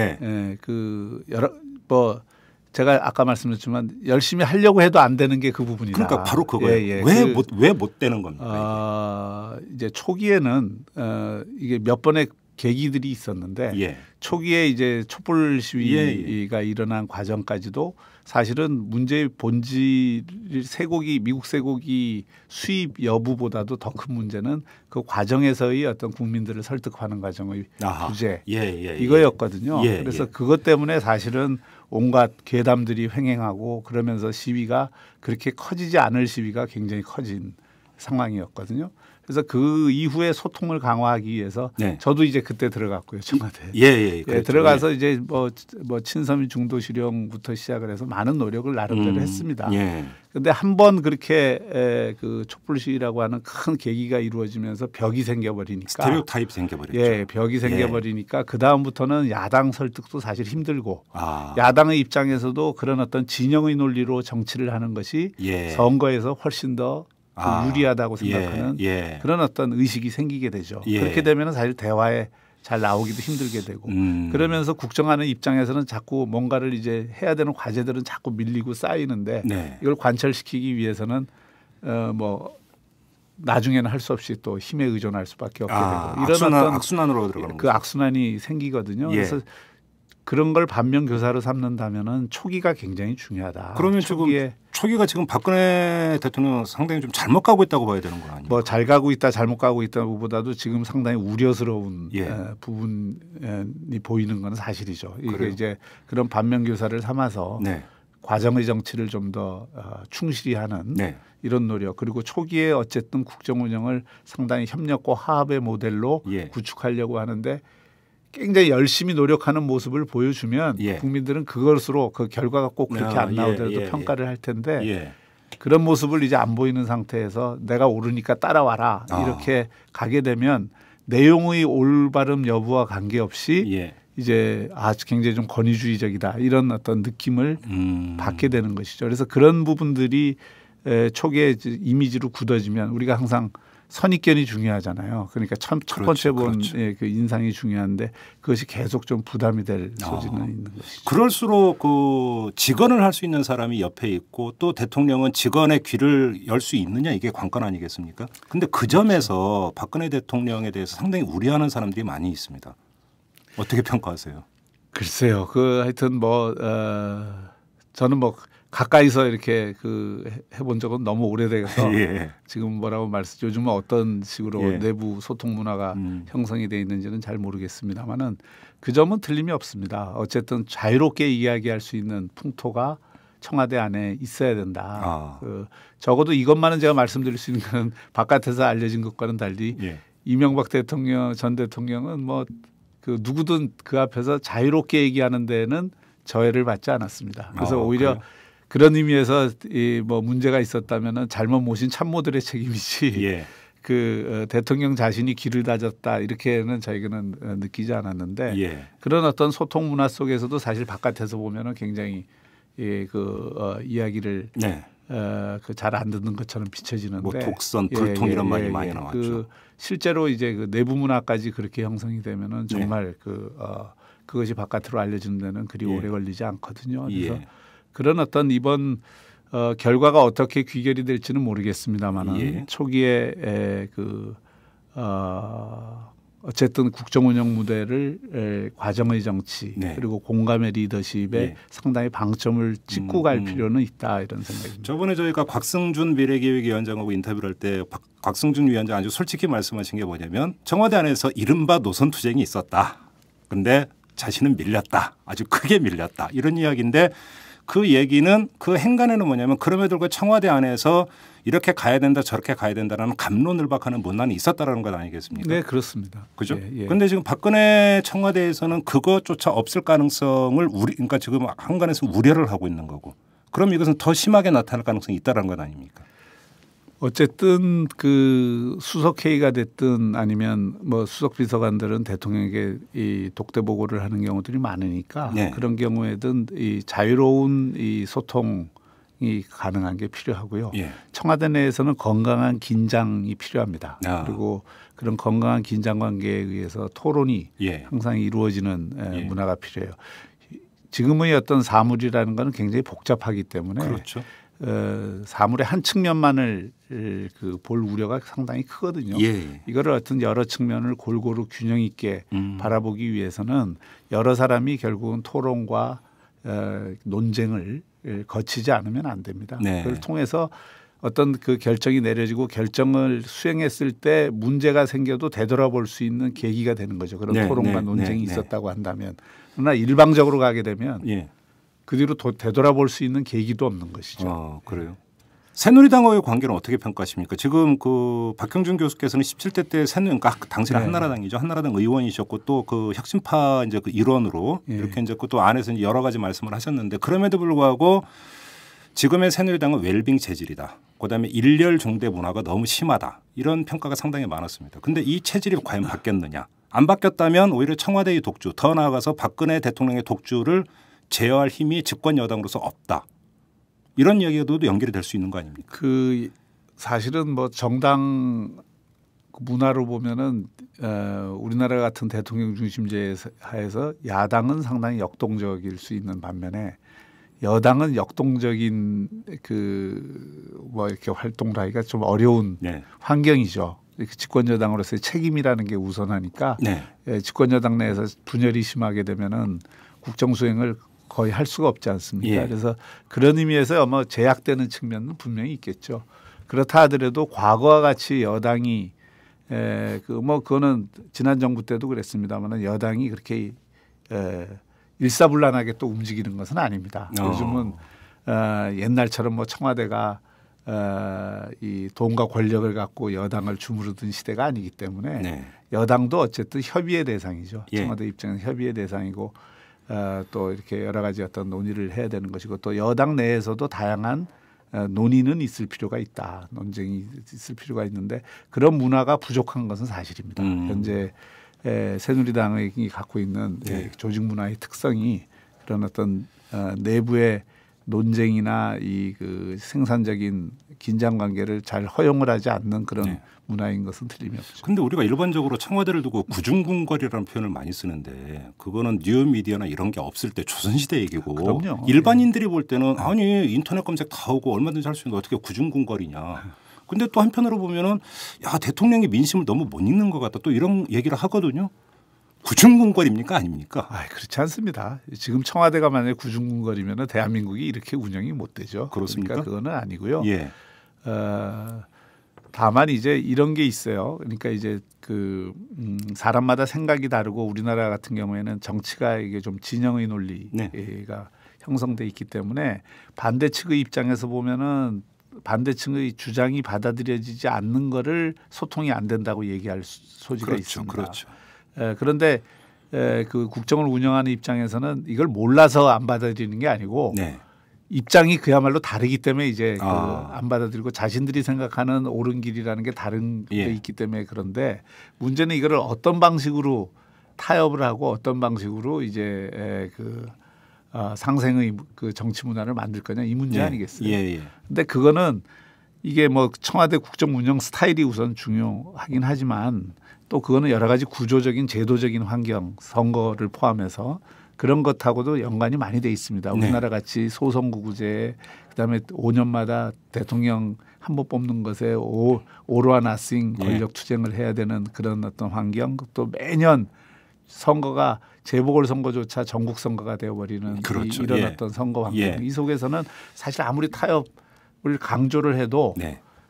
E: 제가 아까 말씀드렸지만 열심히 하려고 해도 안 되는 게 그 부분이다.
B: 그러니까 바로 그거예요. 왜 못 되는 겁니까?
E: 이제 초기에는 이게 몇 번의 계기들이 있었는데
B: 예.
E: 초기에 이제 촛불 시위가 일어난 과정까지도 사실은 문제의 본질 미국 쇠고기 수입 여부보다도 더 큰 문제는 그 과정에서의 어떤 국민들을 설득하는 과정의 부재 이거였거든요. 그래서 그것 때문에 사실은 온갖 괴담들이 횡행하고 그러면서 시위가 그렇게 커지지 않을 시위가 굉장히 커진 상황이었거든요. 그래서 그 이후에 소통을 강화하기 위해서 저도 이제 그때 들어갔고요, 청와대. 들어가서 이제 뭐 친서민 중도실형부터 시작을 해서 많은 노력을 나름대로 했습니다. 그런데 한 번 그렇게 그 촛불 시위라고 하는 큰 계기가 이루어지면서 벽이 생겨버리니까
B: 스테레오타입 생겨버렸죠.
E: 벽이 생겨버리니까 그 다음부터는 야당 설득도 사실 힘들고 야당의 입장에서도 그런 어떤 진영의 논리로 정치를 하는 것이 선거에서 훨씬 더 유리하다고 생각하는 그런 어떤 의식이 생기게 되죠. 그렇게 되면 사실 대화에 잘 나오기도 힘들게 되고 그러면서 국정하는 입장에서는 자꾸 뭔가를 이제 해야 되는 과제들은 자꾸 밀리고 쌓이는데 이걸 관철시키기 위해서는 뭐 나중에는 할 수 없이 또 힘에 의존할 수밖에 없게 되고 이런 어떤
B: 악순환으로 들어가는
E: 그 악순환이 생기거든요. 그래서 그런 걸 반면교사로 삼는다면은 초기가 굉장히 중요하다.
B: 그러면 초기가 지금 박근혜 대통령 상당히 좀 잘못 가고 있다고 봐야 되는 거 아니에요?
E: 뭐 잘 가고 있다, 잘못 가고 있다보다도 지금 상당히 우려스러운 부분이 보이는 건 사실이죠. 이게 이제 그런 반면교사를 삼아서 과정의 정치를 좀 더 충실히 하는 이런 노력 그리고 초기에 어쨌든 국정 운영을 상당히 협력과 화합의 모델로 구축하려고 하는데 굉장히 열심히 노력하는 모습을 보여주면 국민들은 그것으로 그 결과가 꼭 그렇게 안 나오더라도 평가를 할 텐데 그런 모습을 이제 안 보이는 상태에서 내가 옳으니까 따라와라 이렇게 가게 되면 내용의 올바름 여부와 관계없이 이제 굉장히 좀 권위주의적이다 이런 어떤 느낌을 받게 되는 것이죠. 그래서 그런 부분들이 초기에 이미지로 굳어지면 우리가 항상 선입견이 중요하잖아요. 그러니까 첫 번째 본 그 인상이 중요한데 그것이 계속 좀 부담이 될 소지는 있는 것이죠.
B: 그럴수록 그 직언을 할 수 있는 사람이 옆에 있고 또 대통령은 직언의 귀를 열 수 있느냐 이게 관건 아니겠습니까? 그런데 그 점에서 박근혜 대통령에 대해서 상당히 우려하는 사람들이 많이 있습니다. 어떻게 평가하세요?
E: 글쎄요. 하여튼 저는 가까이서 이렇게 해본 적은 너무 오래돼서 지금 뭐라고 요즘은 어떤 식으로 내부 소통 문화가 형성이 돼 있는지는 잘 모르겠습니다만은 그 점은 틀림이 없습니다. 어쨌든 자유롭게 이야기할 수 있는 풍토가 청와대 안에 있어야 된다. 적어도 이것만은 제가 말씀드릴 수 있는 건 바깥에서 알려진 것과는 달리 이명박 전 대통령은 누구든 그 앞에서 자유롭게 얘기하는 데는 저해를 받지 않았습니다. 그래서 오히려 그런 의미에서 문제가 있었다면은 잘못 모신 참모들의 책임이지 대통령 자신이 길을 다졌다 이렇게는 저희는 느끼지 않았는데 그런 어떤 소통 문화 속에서도 사실 바깥에서 보면은 굉장히 이야기를 잘 안 듣는 것처럼 비춰지는데
B: 독선, 불통 이런 말이 많이 나왔죠.
E: 실제로 이제 내부 문화까지 그렇게 형성이 되면은 정말 그것이 바깥으로 알려지는 데는 그리 오래 걸리지 않거든요. 그래서 그런 어떤 이번 결과가 어떻게 귀결이 될지는 모르겠습니다만은 초기에 어쨌든 국정 운영 무대를 과정의 정치 그리고 공감의 리더십에 상당히 방점을 찍고 갈 필요는 있다 이런 생각입니다.
B: 저번에 저희가 곽승준 미래기획위원장하고 인터뷰를 할 때 곽승준 위원장 아주 솔직히 말씀하신 게 뭐냐면 청와대 안에서 이른바 노선 투쟁이 있었다. 그런데 자신은 밀렸다. 아주 크게 밀렸다. 이런 이야기인데 그 얘기는 그 행간에는 뭐냐면 그럼에도 불구하고 청와대 안에서 이렇게 가야 된다 저렇게 가야 된다라는 감론을박하는 문란이 있었다라는 것 아니겠습니까?
E: 네 그렇습니다.
B: 그죠? 그런데 지금 박근혜 청와대에서는 그것조차 없을 가능성을 그러니까 지금 한간에서 우려를 하고 있는 거고 그럼 이것은 더 심하게 나타날 가능성이 있다는 것 아닙니까?
E: 어쨌든 수석회의가 됐든 아니면 수석 비서관들은 대통령에게 이 독대 보고를 하는 경우들이 많으니까 그런 경우에든 이 자유로운 이 소통이 가능한 게 필요하고요. 청와대 내에서는 건강한 긴장이 필요합니다. 그리고 그런 건강한 긴장 관계에 의해서 토론이 항상 이루어지는 문화가 필요해요. 지금의 어떤 사물이라는 것은 굉장히 복잡하기 때문에 사물의 한 측면만을 그 볼 우려가 상당히 크거든요.
B: 예.
E: 이거를 어떤 여러 측면을 골고루 균형 있게 바라보기 위해서는 여러 사람이 결국은 토론과 논쟁을 거치지 않으면 안 됩니다.
B: 네.
E: 그걸 통해서 어떤 그 결정이 내려지고 결정을 수행했을 때 문제가 생겨도 되돌아볼 수 있는 계기가 되는 거죠. 그런
B: 네,
E: 토론과
B: 네,
E: 논쟁이
B: 네,
E: 있었다고 한다면. 그러나 일방적으로 가게 되면
B: 예.
E: 그 뒤로 되돌아볼 수 있는 계기도 없는 것이죠.
B: 그래요. 새누리당과의 관계는 어떻게 평가하십니까? 지금 그 박형준 교수께서는 17대 때 그러니까 당시는
E: 네.
B: 한나라당이죠. 한나라당 의원이셨고 또 그 혁신파 이제 그 일원으로
E: 예.
B: 이렇게 이제 또 안에서 이제 여러 가지 말씀을 하셨는데 그럼에도 불구하고 지금의 새누리당은 웰빙 체질이다. 그다음에 일렬 종대 문화가 너무 심하다. 이런 평가가 상당히 많았습니다. 그런데 이 체질이 과연 바뀌었느냐? 안 바뀌었다면 오히려 청와대의 독주, 더 나아가서 박근혜 대통령의 독주를 제어할 힘이 집권 여당으로서 없다. 이런 이야기도 연결이 될 수 있는 거 아닙니까?
E: 그 사실은 뭐 정당 문화로 보면은 우리나라 같은 대통령 중심제 하에서 야당은 상당히 역동적일 수 있는 반면에 여당은 역동적인 그 뭐 이렇게 활동을 하기가 좀 어려운
B: 네.
E: 환경이죠. 집권 여당으로서의 책임이라는 게 우선하니까
B: 네.
E: 집권 여당 내에서 분열이 심하게 되면은 국정 수행을 거의 할 수가 없지 않습니까?
B: 예.
E: 그래서 그런 의미에서 아마 제약되는 측면은 분명히 있겠죠. 그렇다 하더라도 과거와 같이 여당이 그거는 지난 정부 때도 그랬습니다만 여당이 그렇게 일사불란하게 또 움직이는 것은 아닙니다. 요즘은 옛날처럼 뭐 청와대가 이 돈과 권력을 갖고 여당을 주무르던 시대가 아니기 때문에
B: 네.
E: 여당도 어쨌든 협의의 대상이죠.
B: 예.
E: 청와대 입장에서 협의의 대상이고 또 이렇게 여러 가지 어떤 논의를 해야 되는 것이고 또 여당 내에서도 다양한 논의는 있을 필요가 있다. 논쟁이 있을 필요가 있는데 그런 문화가 부족한 것은 사실입니다. 현재 새누리당이 갖고 있는
B: 네.
E: 조직 문화의 특성이 그런 어떤 내부의 논쟁이나 이 그 생산적인 긴장 관계를 잘 허용을 하지 않는 그런
B: 네.
E: 문화인 것은 틀림이 없죠.
B: 근데 우리가 일반적으로 청와대를 두고 구중궁궐이라는 표현을 많이 쓰는데 그거는 뉴미디어나 이런 게 없을 때 조선시대 얘기고
E: 그럼요.
B: 일반인들이 볼 때는 아니 인터넷 검색 다 하고 얼마든지 할 수 있는데 어떻게 구중궁궐이냐. 근데 또 한편으로 보면은 야 대통령이 민심을 너무 못 읽는 것 같다. 또 이런 얘기를 하거든요. 구중궁궐입니까 아닙니까?
E: 그렇지 않습니다. 지금 청와대가 만약에 구중궁궐이면 대한민국이 이렇게 운영이 못 되죠.
B: 그렇습니까?
E: 그러니까 그거는 아니고요.
B: 예.
E: 다만 이제 이런 게 있어요. 그러니까 이제 사람마다 생각이 다르고 우리나라 같은 경우에는 정치가 이게 좀 진영의 논리가
B: 네.
E: 형성돼 있기 때문에 반대 측의 입장에서 보면은 반대층의 주장이 받아들여지지 않는 거를 소통이 안 된다고 얘기할 소지가
B: 그렇죠.
E: 있습니다.
B: 그렇죠.
E: 그런데 그 국정을 운영하는 입장에서는 이걸 몰라서 안 받아들이는 게 아니고
B: 네.
E: 입장이 그야말로 다르기 때문에 이제 안 받아들이고 자신들이 생각하는 옳은 길이라는 게 다른 게 있기 때문에 그런데 문제는 이거를 어떤 방식으로 타협을 하고 어떤 방식으로 이제 상생의 그 정치 문화를 만들 거냐 이 문제 아니겠어요. 근데 그거는 이게 뭐 청와대 국정 운영 스타일이 우선 중요하긴 하지만 또 그거는 여러 가지 구조적인 제도적인 환경 선거를 포함해서 그런 것하고도 연관이 많이 돼 있습니다. 우리나라 같이 소선거구제 그다음에 5년마다 대통령 한 번 뽑는 것에 오로아 나싱 권력 투쟁을 해야 되는 그런 어떤 환경 또 매년 선거가 재보궐선거조차 전국 선거가 되어버리는
B: 그렇죠.
E: 이런 어떤 선거 환경 이 속에서는 사실 아무리 타협을 강조를 해도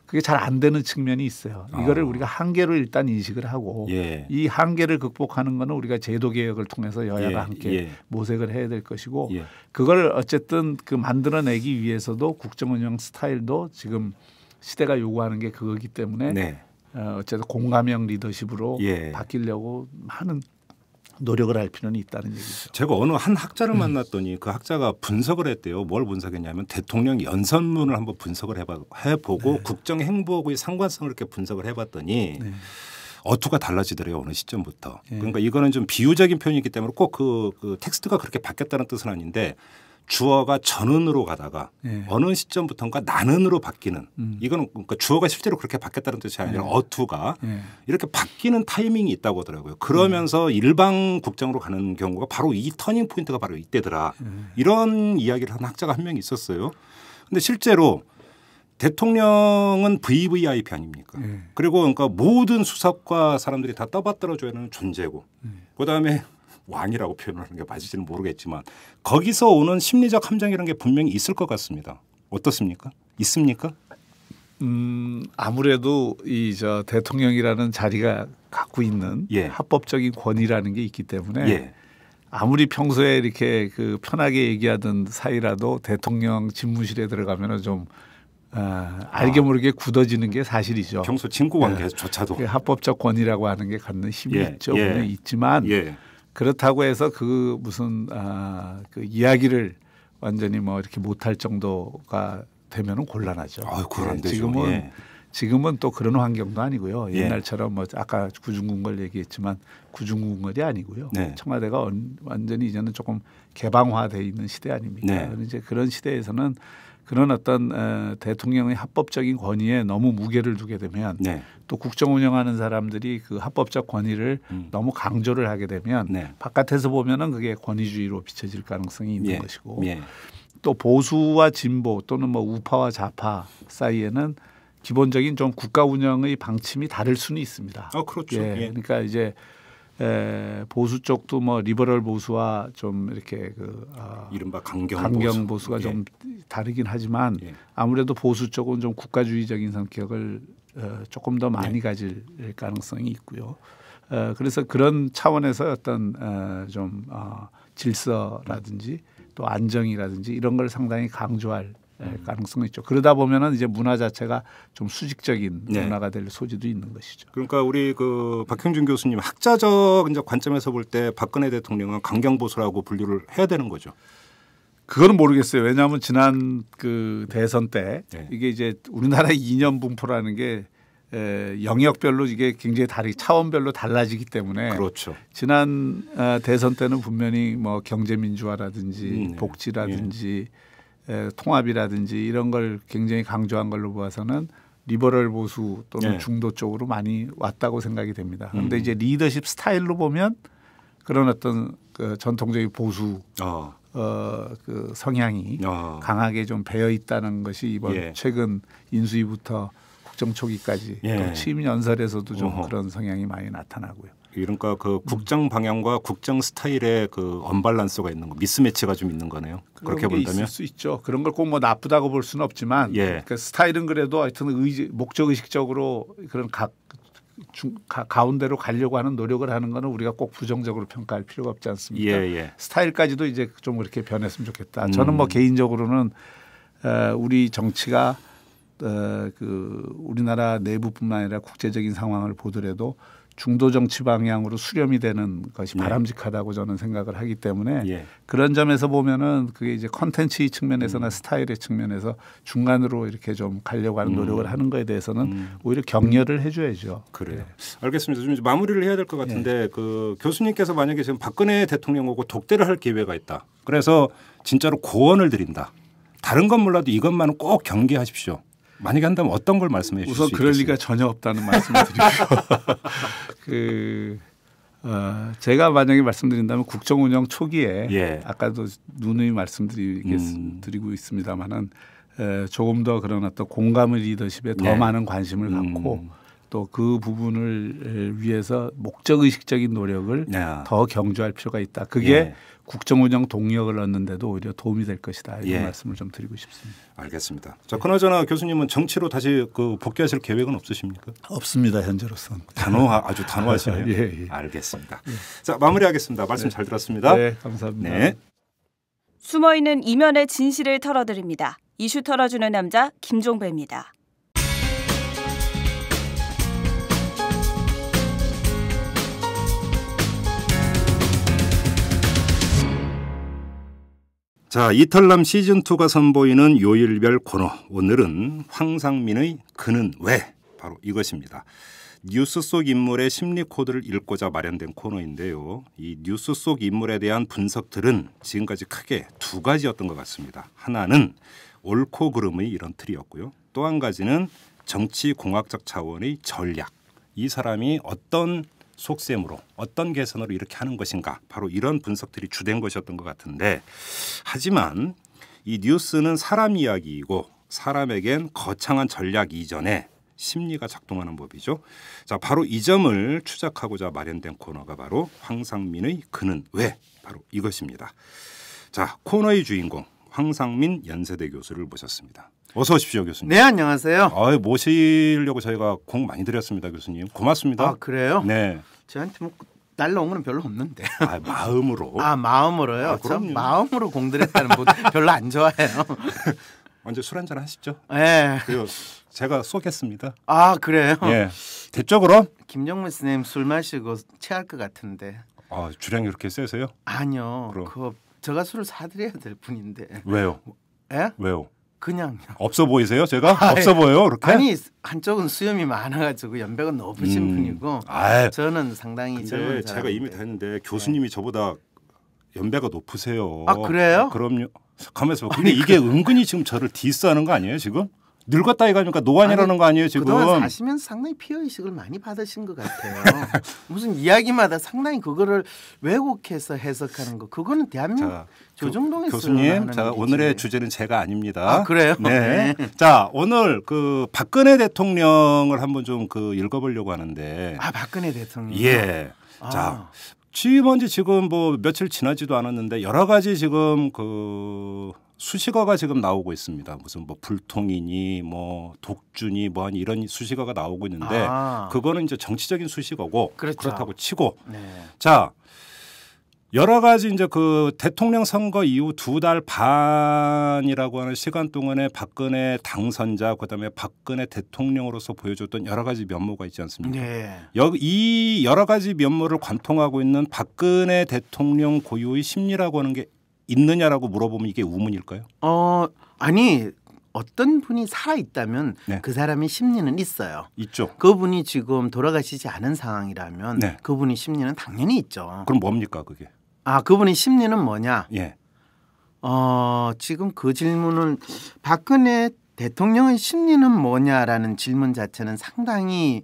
E: 그게 잘 안 되는 측면이 있어요. 이거를 우리가 한계로 일단 인식을 하고 이 한계를 극복하는 거는 우리가 제도 개혁을 통해서 여야가 함께 모색을 해야 될 것이고 그걸 어쨌든 그 만들어내기 위해서도 국정 운영 스타일도 지금 시대가 요구하는 게 그거기 때문에 어쨌든 공감형 리더십으로 바뀌려고 많은 노력을 할 필요는 있다는 얘기죠.
B: 제가 어느 한 학자를 만났더니 그 학자가 분석을 했대요. 뭘 분석했냐면 대통령 연설문을 한번 분석을 해보고 국정 행보하고의 상관성을 이렇게 분석을 해봤더니 어투가 달라지더래요. 어느 시점부터. 그러니까 이거는 좀 비유적인 표현이기 때문에 꼭 그 텍스트가 그렇게 바뀌었다는 뜻은 아닌데 주어가 전은으로 가다가 어느 시점부터인가 나는으로 바뀌는 이거는 그러니까 주어가 실제로 그렇게 바뀌었다는 뜻이 아니라 어투가 이렇게 바뀌는 타이밍이 있다고 하더라고요. 그러면서 일방 국정으로 가는 경우가 바로 이 터닝 포인트가 바로 이때더라. 이런 이야기를 한 학자가 한 명 있었어요. 근데 실제로 대통령은 VVIP 아닙니까? 그리고 그러니까 모든 수석과 사람들이 다 떠받들어줘야 하는 존재고 그다음에 왕이라고 표현하는 게 맞을지는 모르겠지만 거기서 오는 심리적 함정이라는 게 분명히 있을 것 같습니다. 어떻습니까? 있습니까?
E: 아무래도 이 저 대통령이라는 자리가 갖고 있는
B: 예.
E: 합법적인 권위라는 게 있기 때문에
B: 예.
E: 아무리 평소에 이렇게 그 편하게 얘기하던 사이라도 대통령 집무실에 들어가면은 좀 알게 모르게 굳어지는 게 사실이죠.
B: 평소 친구 관계조차도
E: 그 합법적 권위라고 하는 게 갖는 힘이
B: 예.
E: 있죠.
B: 예.
E: 분명히 있지만
B: 예.
E: 그렇다고 해서 그 무슨 그 이야기를 완전히 뭐 이렇게 못할 정도가 되면은 곤란하죠.
B: 그건 안 되죠.
E: 지금은
B: 예.
E: 지금은 또 그런 환경도 아니고요.
B: 예.
E: 옛날처럼 뭐 아까 구중궁궐 얘기했지만 구중궁궐이 아니고요.
B: 네.
E: 청와대가 완전히 이제는 조금 개방화돼 있는 시대 아닙니까?
B: 네.
E: 이제 그런 시대에서는 그런 어떤 대통령의 합법적인 권위에 너무 무게를 두게 되면
B: 네.
E: 또 국정 운영하는 사람들이 그 합법적 권위를 너무 강조를 하게 되면
B: 네.
E: 바깥에서 보면은 그게 권위주의로 비춰질 가능성이 있는
B: 예.
E: 것이고
B: 예.
E: 또 보수와 진보 또는 뭐 우파와 좌파 사이에는 기본적인 좀 국가 운영의 방침이 다를 수는 있습니다.
B: 그렇죠.
E: 예.
B: 예.
E: 그러니까 이제 보수 쪽도 뭐 리버럴 보수와 좀 이렇게
B: 이른바 강경
E: 보수가
B: 예.
E: 좀 다르긴 하지만
B: 예.
E: 아무래도 보수 쪽은 좀 국가주의적인 성격을 조금 더 많이 가질 가능성이 있고요. 그래서 그런 차원에서 어떤 좀 질서라든지 또 안정이라든지 이런 걸 상당히 강조할 가능성이 있죠. 그러다 보면은 이제 문화 자체가 좀 수직적인
B: 네.
E: 문화가 될 소지도 있는 것이죠.
B: 그러니까 우리 그 박형준 교수님 학자적 이제 관점에서 볼 때 박근혜 대통령은 강경 보수라고 분류를 해야 되는 거죠.
E: 그거는 모르겠어요. 왜냐하면 지난 그 대선 때
B: 네.
E: 이게 이제 우리나라의 이념 분포라는 게 영역별로 이게 굉장히 차원별로 달라지기 때문에
B: 그렇죠.
E: 지난 대선 때는 분명히 뭐 경제민주화라든지
B: 네.
E: 복지라든지 통합이라든지 이런 걸 굉장히 강조한 걸로 봐서는 리버럴 보수 또는
B: 네.
E: 중도 쪽으로 많이 왔다고 생각이 됩니다. 그런데 이제 리더십 스타일로 보면 그런 어떤 그 전통적인 보수 그 성향이 강하게 좀 배어 있다는 것이 이번
B: 예.
E: 최근 인수위부터 국정 초기까지
B: 예.
E: 또 취임 연설에서도 좀
B: 어허.
E: 그런 성향이 많이 나타나고요.
B: 그러니까 그 국정 방향과 국정 스타일의 그 언밸런스가 있는 거, 미스매치가 좀 있는 거네요. 그렇게
E: 그런 게
B: 본다면
E: 있을 수 있죠. 그런 걸 꼭 뭐 나쁘다고 볼 수는 없지만
B: 예.
E: 그 스타일은 그래도 하여튼 목적 의식적으로 그런 가운데로 가려고 하는 노력을 하는 거는 우리가 꼭 부정적으로 평가할 필요가 없지 않습니까?
B: 예.
E: 스타일까지도 이제 좀 그렇게 변했으면 좋겠다. 저는 뭐 개인적으로는 우리 정치가 그 우리나라 내부뿐만 아니라 국제적인 상황을 보더라도 중도 정치 방향으로 수렴이 되는 것이 바람직하다고 저는 생각을 하기 때문에
B: 예.
E: 그런 점에서 보면은 그게 이제 컨텐츠 측면에서나 스타일의 측면에서 중간으로 이렇게 좀 가려고 하는 노력을 하는 거에 대해서는 오히려 격려를 해줘야죠.
B: 그래요. 알겠습니다. 좀 이제 마무리를 해야 될 것 같은데 그 교수님께서 만약에 지금 박근혜 대통령하고 독대를 할 기회가 있다. 그래서 진짜로 고언을 드린다. 다른 건 몰라도 이것만은 꼭 경계하십시오. 만약에 한다면 어떤 걸 말씀해 주실 수
E: 우선
B: 있겠습니까?
E: 그럴 리가 전혀 없다는 말씀을 드리고요. 제가 만약에 말씀드린다면 국정 운영 초기에
B: 예.
E: 아까도 누누이 말씀드리고 있습니다마는 조금 더 그런 어떤 공감의 리더십에 더
B: 네.
E: 많은 관심을 갖고 또 그 부분을 위해서 목적 의식적인 노력을 더 경주할 필요가 있다. 그게
B: 예.
E: 국정 운영 동력을 얻는 데도 오히려 도움이 될 것이다. 이런
B: 예.
E: 말씀을 좀 드리고 싶습니다.
B: 알겠습니다. 자, 그나저나 교수님은 정치로 다시 그 복귀하실 계획은 없으십니까?
E: 없습니다. 현재로서는.
B: 아주 단호하시네요.
E: 예.
B: 알겠습니다. 자, 마무리하겠습니다. 말씀 잘 들었습니다.
E: 네, 감사합니다.
B: 네.
F: 숨어있는 이면의 진실을 털어드립니다. 이슈 털어주는 남자 김종배입니다.
B: 자, 이탈남 시즌2가 선보이는 요일별 코너. 오늘은 황상민의 그는 왜? 바로 이것입니다. 뉴스 속 인물의 심리 코드를 읽고자 마련된 코너인데요. 이 뉴스 속 인물에 대한 분석들은 지금까지 크게 두 가지였던 것 같습니다. 하나는 옳고 그름의 이런 틀이었고요. 또 한 가지는 정치공학적 차원의 전략. 이 사람이 어떤 속셈으로 어떤 계산으로 이렇게 하는 것인가 바로 이런 분석들이 주된 것이었던 것 같은데 하지만 이 뉴스는 사람 이야기이고 사람에겐 거창한 전략 이전에 심리가 작동하는 법이죠. 자, 바로 이 점을 추적하고자 마련된 코너가 바로 황상민의 그는 왜? 바로 이것입니다. 자, 코너의 주인공 황상민 연세대 교수를 모셨습니다. 어서 오십시오, 교수님.
G: 네, 안녕하세요.
B: 모시려고 저희가 공 많이 드렸습니다, 교수님. 고맙습니다.
G: 아, 그래요?
B: 네.
G: 저한테 뭐 날라온 건 별로 없는데.
B: 마음으로.
G: 마음으로요?
B: 아,
G: 저 마음으로 공들였다는 분 별로 안 좋아해요.
B: 먼저 술 한잔 하시죠.
G: 네.
B: 그리고 제가 쏘겠습니다.
G: 아, 그래요?
B: 예. 됐죠, 그럼?
G: 김정민 선생님 술 마시고 체할 것 같은데.
B: 주량이 그렇게 세서요?
G: 아니요.
B: 그럼.
G: 제가 술을 사드려야 될 분인데.
B: 왜요?
G: 예?
B: 왜요?
G: 그냥요.
B: 없어 보이세요? 제가? 없어 보여요? 그렇게?
G: 아니, 한쪽은 수염이 많아가지고 연배가 높으신 분이고 저는 상당히 젊은 사람.
B: 제가 이미 다 했는데 교수님이 저보다 연배가 높으세요.
G: 아, 그래요?
B: 그럼요. 가만있어 봐. 근데 이게 은근히 지금 저를 디스하는 거 아니에요, 지금? 늙었다 이거니까 노안이라는 거 아니에요, 지금?
G: 그동안 사시면서 상당히 피해의식을 많이 받으신 것 같아요. 무슨 이야기마다 상당히 그거를 왜곡해서 해석하는 거. 그거는 대한민국 조정동에서
B: 교수님, 자, 오늘의 주제는 제가 아닙니다.
G: 아, 그래요?
B: 네. 자, 오늘 그 박근혜 대통령을 한번 좀 읽어보려고 하는데.
G: 아, 박근혜 대통령.
B: 예. 자, 취임한 지 지금 뭐 며칠 지나지도 않았는데 여러 가지 지금 수식어가 지금 나오고 있습니다. 무슨 뭐 불통이니 뭐 독주니 뭐하니 이런 수식어가 나오고 있는데 그거는 이제 정치적인 수식어고
G: 그렇죠.
B: 그렇다고 치고
G: 네.
B: 자, 여러 가지 이제 그 대통령 선거 이후 2달 반이라고 하는 시간 동안에 박근혜 당선자 그다음에 박근혜 대통령으로서 보여줬던 여러 가지 면모가 있지 않습니까?
G: 네.
B: 이 여러 가지 면모를 관통하고 있는 박근혜 대통령 고유의 심리라고 하는 게 있느냐라고 물어보면 이게 우문일까요?
G: 아니 어떤 분이 살아 있다면
B: 네.
G: 그 사람의 심리는 있어요.
B: 있죠.
G: 그분이 지금 돌아가시지 않은 상황이라면
B: 네.
G: 그분의 심리는 당연히 있죠.
B: 그럼 뭡니까 그게?
G: 그분의 심리는 뭐냐?
B: 예.
G: 지금 그 질문은 박근혜 대통령의 심리는 뭐냐라는 질문 자체는 상당히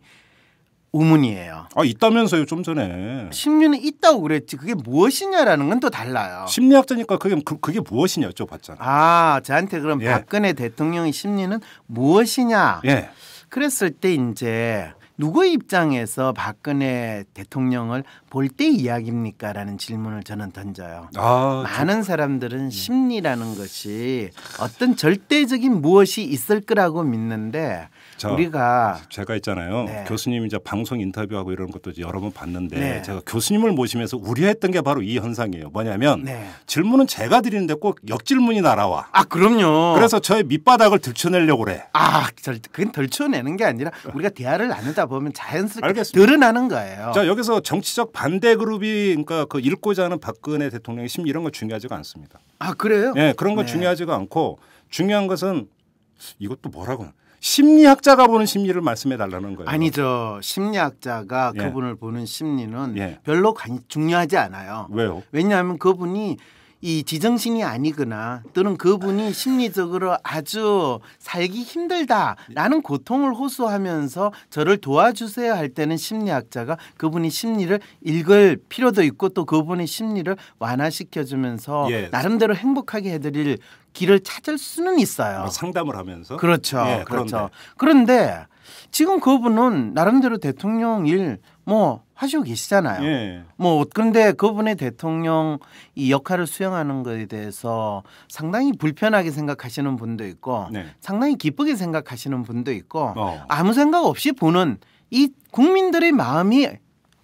G: 우문이에요.
B: 있다면서요 좀 전에.
G: 심리는 있다고 그랬지 그게 무엇이냐라는 건 또 달라요.
B: 심리학자니까 그게 무엇이냐 여쭤봤잖아.
G: 저한테 그럼
B: 예.
G: 박근혜 대통령의 심리는 무엇이냐?
B: 예.
G: 그랬을 때 이제 누구의 입장에서 박근혜 대통령을 볼 때 이야기입니까라는 질문을 저는 던져요. 많은 사람들은 심리라는 것이 어떤 절대적인 무엇이 있을 거라고 믿는데 우리가
B: 제가 있잖아요.
G: 네.
B: 교수님 이제 방송 인터뷰하고 이런 것도 여러 번 봤는데
G: 네.
B: 제가 교수님을 모시면서 우려했던 게 바로 이 현상이에요. 뭐냐면
G: 네.
B: 질문은 제가 드리는데 꼭 역질문이 날아와.
G: 그럼요.
B: 그래서 저의 밑바닥을 들춰내려고 그래.
G: 그건 덜쳐내는 게 아니라 우리가 대화를 나누다 보면 자연스럽게
B: 알겠습니다.
G: 드러나는 거예요.
B: 자, 여기서 정치적 반대 그룹이 그러니까 읽고자 하는 박근혜 대통령의 심리 이런 거 중요하지가 않습니다.
G: 그래요?
B: 네, 그런 건
G: 네.
B: 중요하지가 않고 중요한 것은 이것도 뭐라고 심리학자가 보는 심리를 말씀해 달라는 거예요.
G: 아니죠. 심리학자가
B: 예.
G: 그분을 보는 심리는
B: 예.
G: 별로 중요하지 않아요.
B: 왜요?
G: 왜냐하면 그분이 이 지정신이 아니거나 또는 그분이 심리적으로 아주 살기 힘들다라는 고통을 호소하면서 저를 도와주세요 할 때는 심리학자가 그분의 심리를 읽을 필요도 있고 또 그분의 심리를 완화시켜주면서
B: 예.
G: 나름대로 행복하게 해드릴 길을 찾을 수는 있어요.
B: 상담을 하면서.
G: 그렇죠.
B: 예,
G: 그렇죠. 그런데 지금 그분은 나름대로 대통령 일 하시고 계시잖아요.
B: 예.
G: 그런데 그분의 대통령 이 역할을 수행하는 것에 대해서 상당히 불편하게 생각하시는 분도 있고
B: 네.
G: 상당히 기쁘게 생각하시는 분도 있고
B: 아무
G: 생각 없이 보는 이 국민들의 마음이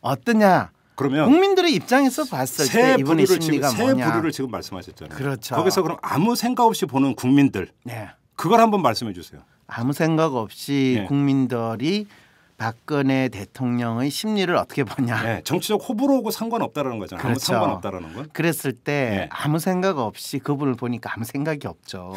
G: 어떠냐.
B: 그러면
G: 국민들의 입장에서 봤을 때 이분의 심리가
B: 새
G: 뭐냐.
B: 부류를 지금 말씀하셨잖아요.
G: 그렇죠.
B: 거기서 그럼 아무 생각 없이 보는 국민들.
G: 네.
B: 그걸 한번 말씀해 주세요.
G: 아무 생각 없이
B: 네.
G: 국민들이 박근혜 대통령의 심리를 어떻게 보냐.
B: 네, 정치적 호불호하고 상관없다라는 거잖아요.
G: 그렇죠.
B: 아무 상관없다라는 건.
G: 그랬을 때
B: 네.
G: 아무 생각 없이 그분을 보니까 아무 생각이 없죠.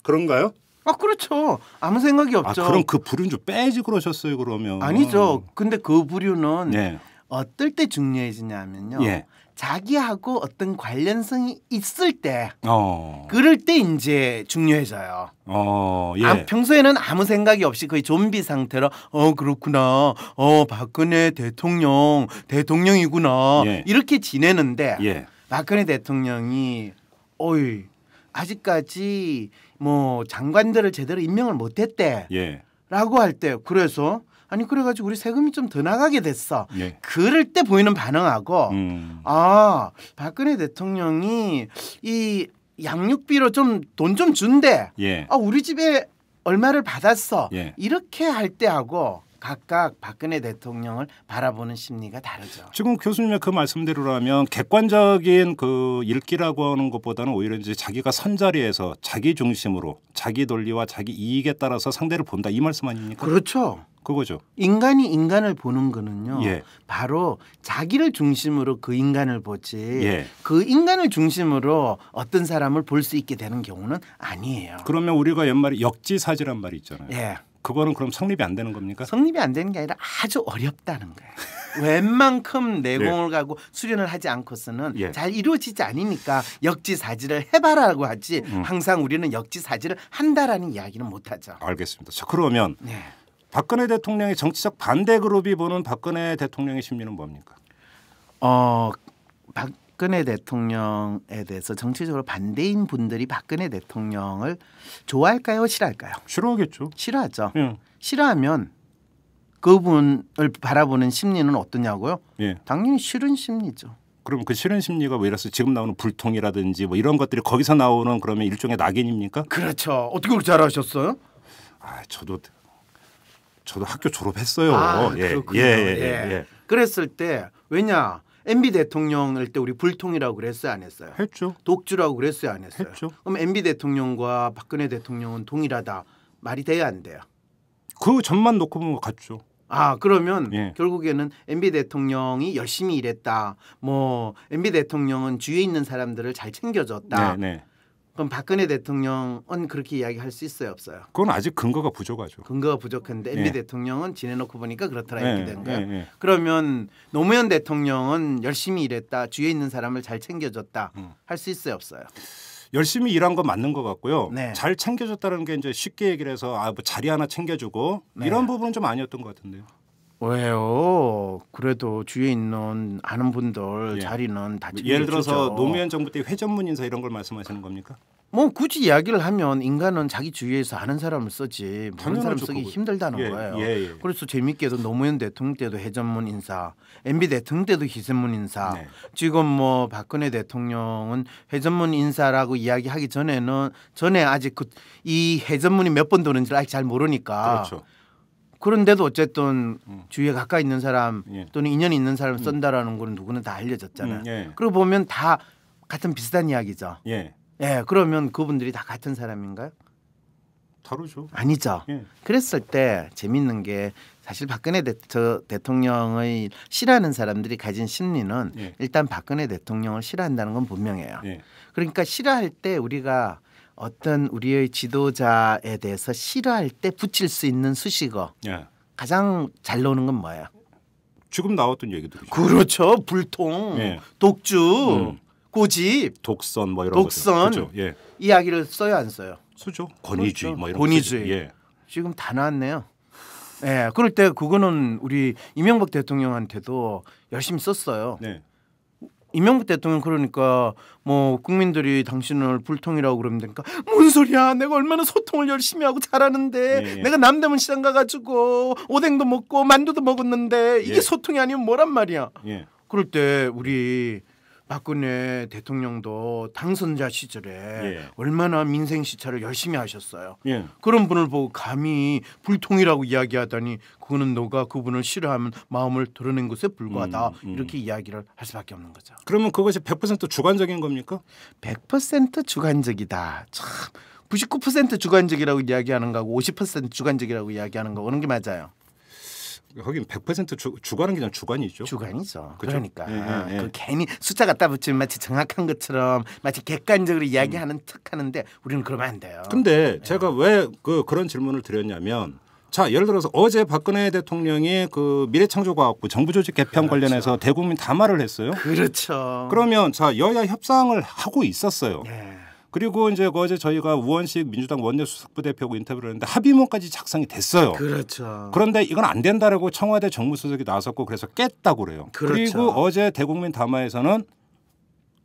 B: 그런가요?
G: 그렇죠. 아무 생각이 없죠.
B: 그럼 그 부류는 좀 빼지 그러셨어요, 그러면.
G: 아니죠. 근데 그 부류는
B: 네.
G: 어떨 때 중요해지냐면요.
B: 예.
G: 자기하고 어떤 관련성이 있을 때
B: 그럴
G: 때 이제 중요해져요.
B: 예.
G: 평소에는 아무 생각이 없이 거의 좀비 상태로 그렇구나. 박근혜 대통령이구나.
B: 예.
G: 이렇게 지내는데
B: 예.
G: 박근혜 대통령이 아직까지 뭐 장관들을 제대로 임명을 못했대.
B: 예.
G: 라고 할 때 그래서 아니 그래가지고 우리 세금이 좀 더 나가게 됐어.
B: 예.
G: 그럴 때 보이는 반응하고 아 박근혜 대통령이 이 양육비로 좀 돈 좀 준대.
B: 예.
G: 아 우리 집에 얼마를 받았어.
B: 예.
G: 이렇게 할 때하고 각각 박근혜 대통령을 바라보는 심리가 다르죠.
B: 지금 교수님의 그 말씀대로라면 객관적인 그 읽기라고 하는 것보다는 오히려 이제 자기가 선 자리에서 자기 중심으로 자기 논리와 자기 이익에 따라서 상대를 본다 이 말씀 아닙니까?
G: 그렇죠.
B: 그거죠.
G: 인간이 인간을 보는 거는요.
B: 예.
G: 바로 자기를 중심으로 그 인간을 보지
B: 예.
G: 그 인간을 중심으로 어떤 사람을 볼 수 있게 되는 경우는 아니에요.
B: 그러면 우리가 옛말에 역지사지란 말이 있잖아요.
G: 예.
B: 그거는 그럼 성립이 안 되는 겁니까?
G: 성립이 안 되는 게 아니라 아주 어렵다는 거예요. 웬만큼 내공을 가고 수련을 하지 않고서는
B: 예.
G: 잘 이루어지지 않으니까 역지사지를 해봐라고 하지 항상 우리는 역지사지를 한다라는 이야기는 못하죠.
B: 알겠습니다. 자, 그러면
G: 네.
B: 박근혜 대통령의 정치적 반대 그룹이 보는 박근혜 대통령의 심리는 뭡니까?
G: 박근혜 대통령에 대해서 정치적으로 반대인 분들이 박근혜 대통령을 좋아할까요? 싫어할까요?
B: 싫어하겠죠.
G: 싫어하죠.
B: 예.
G: 싫어하면 그분을 바라보는 심리는 어떠냐고요?
B: 예.
G: 당연히 싫은 심리죠.
B: 그럼 그 싫은 심리가 왜 이래서 지금 나오는 불통이라든지 뭐 이런 것들이 거기서 나오는 그러면 일종의 낙인입니까?
G: 그렇죠. 어떻게 그렇게 잘하셨어요?
B: 아, 저도 학교 졸업했어요.
G: 아,
B: 예.
G: 그렇군요.
B: 예.
G: 그랬을 때 왜냐? MB 대통령일 때 우리 불통이라고 그랬어요, 안 했어요?
B: 했죠.
G: 독주라고 그랬어요, 안 했어요?
B: 했죠.
G: 그럼 MB 대통령과 박근혜 대통령은 동일하다. 말이 돼야 안 돼요?
B: 그 점만 놓고 보면 같죠.
G: 아 그러면
B: 예.
G: 결국에는 MB 대통령이 열심히 일했다. 뭐 MB 대통령은 주위에 있는 사람들을 잘 챙겨줬다.
B: 네.
G: 그럼 박근혜 대통령은 그렇게 이야기할 수 있어요, 없어요?
B: 그건 아직 근거가 부족하죠.
G: 근거가 부족한데 MB
B: 예.
G: 대통령은 지내놓고 보니까 그렇더라
B: 예,
G: 이렇게 된 거예요.
B: 예.
G: 그러면 노무현 대통령은 열심히 일했다. 주위에 있는 사람을 잘 챙겨줬다. 할 수 있어요, 없어요?
B: 열심히 일한 건 맞는 것 같고요.
G: 네.
B: 잘 챙겨줬다는 게 이제 쉽게 얘기를 해서 뭐 자리 하나 챙겨주고
G: 네.
B: 이런 부분은 좀 아니었던 것 같은데요.
G: 왜요? 그래도 주위에 있는 아는 분들
B: 예.
G: 자리는 다 챙겨주죠.
B: 예를 들어서 노무현 정부 때 회전문 인사 이런 걸 말씀하시는 겁니까?
G: 뭐 굳이 이야기를 하면 인간은 자기 주위에서 아는 사람을 쓰지 모르는 사람
B: 당연하죠,
G: 쓰기
B: 그거.
G: 힘들다는
B: 예,
G: 거예요.
B: 예.
G: 그래서 재밌게도 노무현 대통령 때도 회전문 인사, MB 대통령 때도 희생문 인사,
B: 네.
G: 지금 뭐 박근혜 대통령은 회전문 인사라고 이야기하기 전에 아직 이 회전문이 몇 번 도는지를 아직 잘 모르니까.
B: 그렇죠.
G: 그런데도 어쨌든 주위에 가까이 있는 사람
B: 예.
G: 또는 인연이 있는 사람 쓴다라는 거는 누구는 다 알려졌잖아요.
B: 예.
G: 그리고 보면 다 같은 비슷한 이야기죠.
B: 예.
G: 예, 그러면 그분들이 다 같은 사람인가요?
B: 다르죠.
G: 아니죠.
B: 예.
G: 그랬을 때 재밌는 게 사실 박근혜 대통령의 싫어하는 사람들이 가진 심리는
B: 예.
G: 일단 박근혜 대통령을 싫어한다는 건 분명해요.
B: 예.
G: 그러니까 싫어할 때 우리가 어떤 우리의 지도자에 대해서 싫어할 때 붙일 수 있는 수식어
B: 예.
G: 가장 잘 나오는 건 뭐예요?
B: 지금 나왔던 얘기들이죠.
G: 그렇죠. 불통,
B: 예.
G: 독주, 고집,
B: 독선 뭐 이런
G: 독선.
B: 것들. 그렇죠. 예.
G: 이야기를 써요, 안 써요?
B: 수죠. 권위주의
G: 그렇죠.
B: 뭐 이런
G: 권위주의.
B: 것들. 예.
G: 지금 다 나왔네요. 예, 그럴 때 그거는 우리 이명박 대통령한테도 열심히 썼어요.
B: 네.
G: 이명박 대통령 그러니까 뭐 국민들이 당신을 불통이라고 그러면 되니까 뭔 소리야? 내가 얼마나 소통을 열심히 하고 잘하는데
B: 예.
G: 내가 남대문 시장 가가지고 오뎅도 먹고 만두도 먹었는데 이게
B: 예.
G: 소통이 아니면 뭐란 말이야?
B: 예.
G: 그럴 때 우리 박근혜 대통령도 당선자 시절에
B: 예.
G: 얼마나 민생 시찰을 열심히 하셨어요.
B: 예.
G: 그런 분을 보고 감히 불통이라고 이야기하다니 그거는 너가 그분을 싫어하면 마음을 드러낸 것에 불과하다. 이렇게 이야기를 할 수밖에 없는 거죠.
B: 그러면 그것이 100% 주관적인 겁니까?
G: 100% 주관적이다. 참 99% 주관적이라고 이야기하는 거하고 50% 주관적이라고 이야기하는 거 어느 게 맞아요?
B: 하긴 100% 주관은 그냥 주관이죠.
G: 주관이죠.
B: 그죠?
G: 그러니까
B: 예.
G: 그 괜히 숫자 갖다 붙이면 마치 정확한 것처럼 마치 객관적으로 이야기하는 척하는데 우리는 그러면 안 돼요.
B: 근데 제가 왜 그런 질문을 드렸냐면 자 예를 들어서 어제 박근혜 대통령이 그 미래창조과학부 정부조직 개편
G: 그렇죠.
B: 관련해서 대국민 담화를 했어요.
G: 그렇죠.
B: 그러면 자 여야 협상을 하고 있었어요.
G: 예.
B: 그리고 이제 어제 저희가 우원식 민주당 원내수석부 대표하고 인터뷰를 했는데 합의문까지 작성이 됐어요.
G: 그렇죠.
B: 그런데 이건 안 된다라고 청와대 정무수석이 나섰고 그래서 깼다고 그래요.
G: 그렇죠.
B: 그리고 어제 대국민 담화에서는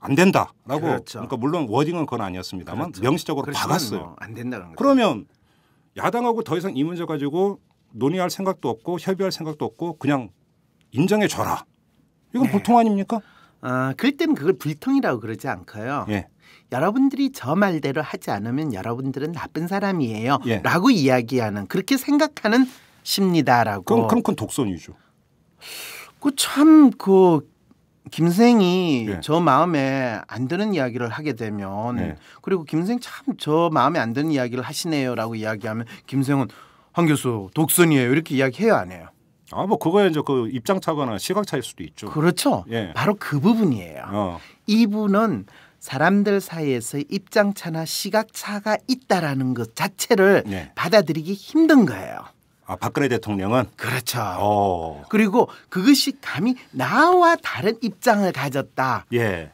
B: 안 된다라고
G: 그렇죠.
B: 그러니까 물론 워딩은 그건 아니었습니다만
G: 그렇죠.
B: 명시적으로
G: 그렇지만
B: 박았어요.
G: 뭐 안 된다는 거죠.
B: 그러면 야당하고 더 이상 이 문제 가지고 논의할 생각도 없고 협의할 생각도 없고 그냥 인정해 줘라. 이건
G: 네.
B: 보통 아닙니까?
G: 그럴 때는 그걸 불통이라고 그러지 않고요.
B: 예.
G: 여러분들이 저 말대로 하지 않으면 여러분들은 나쁜 사람이에요.
B: 예.
G: 라고 이야기하는 그렇게 생각하는 심리다라고.
B: 그럼 그건 독선이죠.
G: 그 김생이
B: 예.
G: 저 마음에 안 드는 이야기를 하게 되면
B: 예.
G: 그리고 김생 참 저 마음에 안 드는 이야기를 하시네요라고 이야기하면 김생은 황 교수 독선이에요 이렇게 이야기해요 안 해요?
B: 뭐 그거에 이제 그 입장 차거나 시각 차일 수도 있죠.
G: 그렇죠.
B: 예.
G: 바로 그 부분이에요. 이분은 사람들 사이에서 입장차나 시각차가 있다라는 것 자체를
B: 예.
G: 받아들이기 힘든 거예요.
B: 박근혜 대통령은
G: 그렇죠. 그리고 그것이 감히 나와 다른 입장을 가졌다라고
B: 예.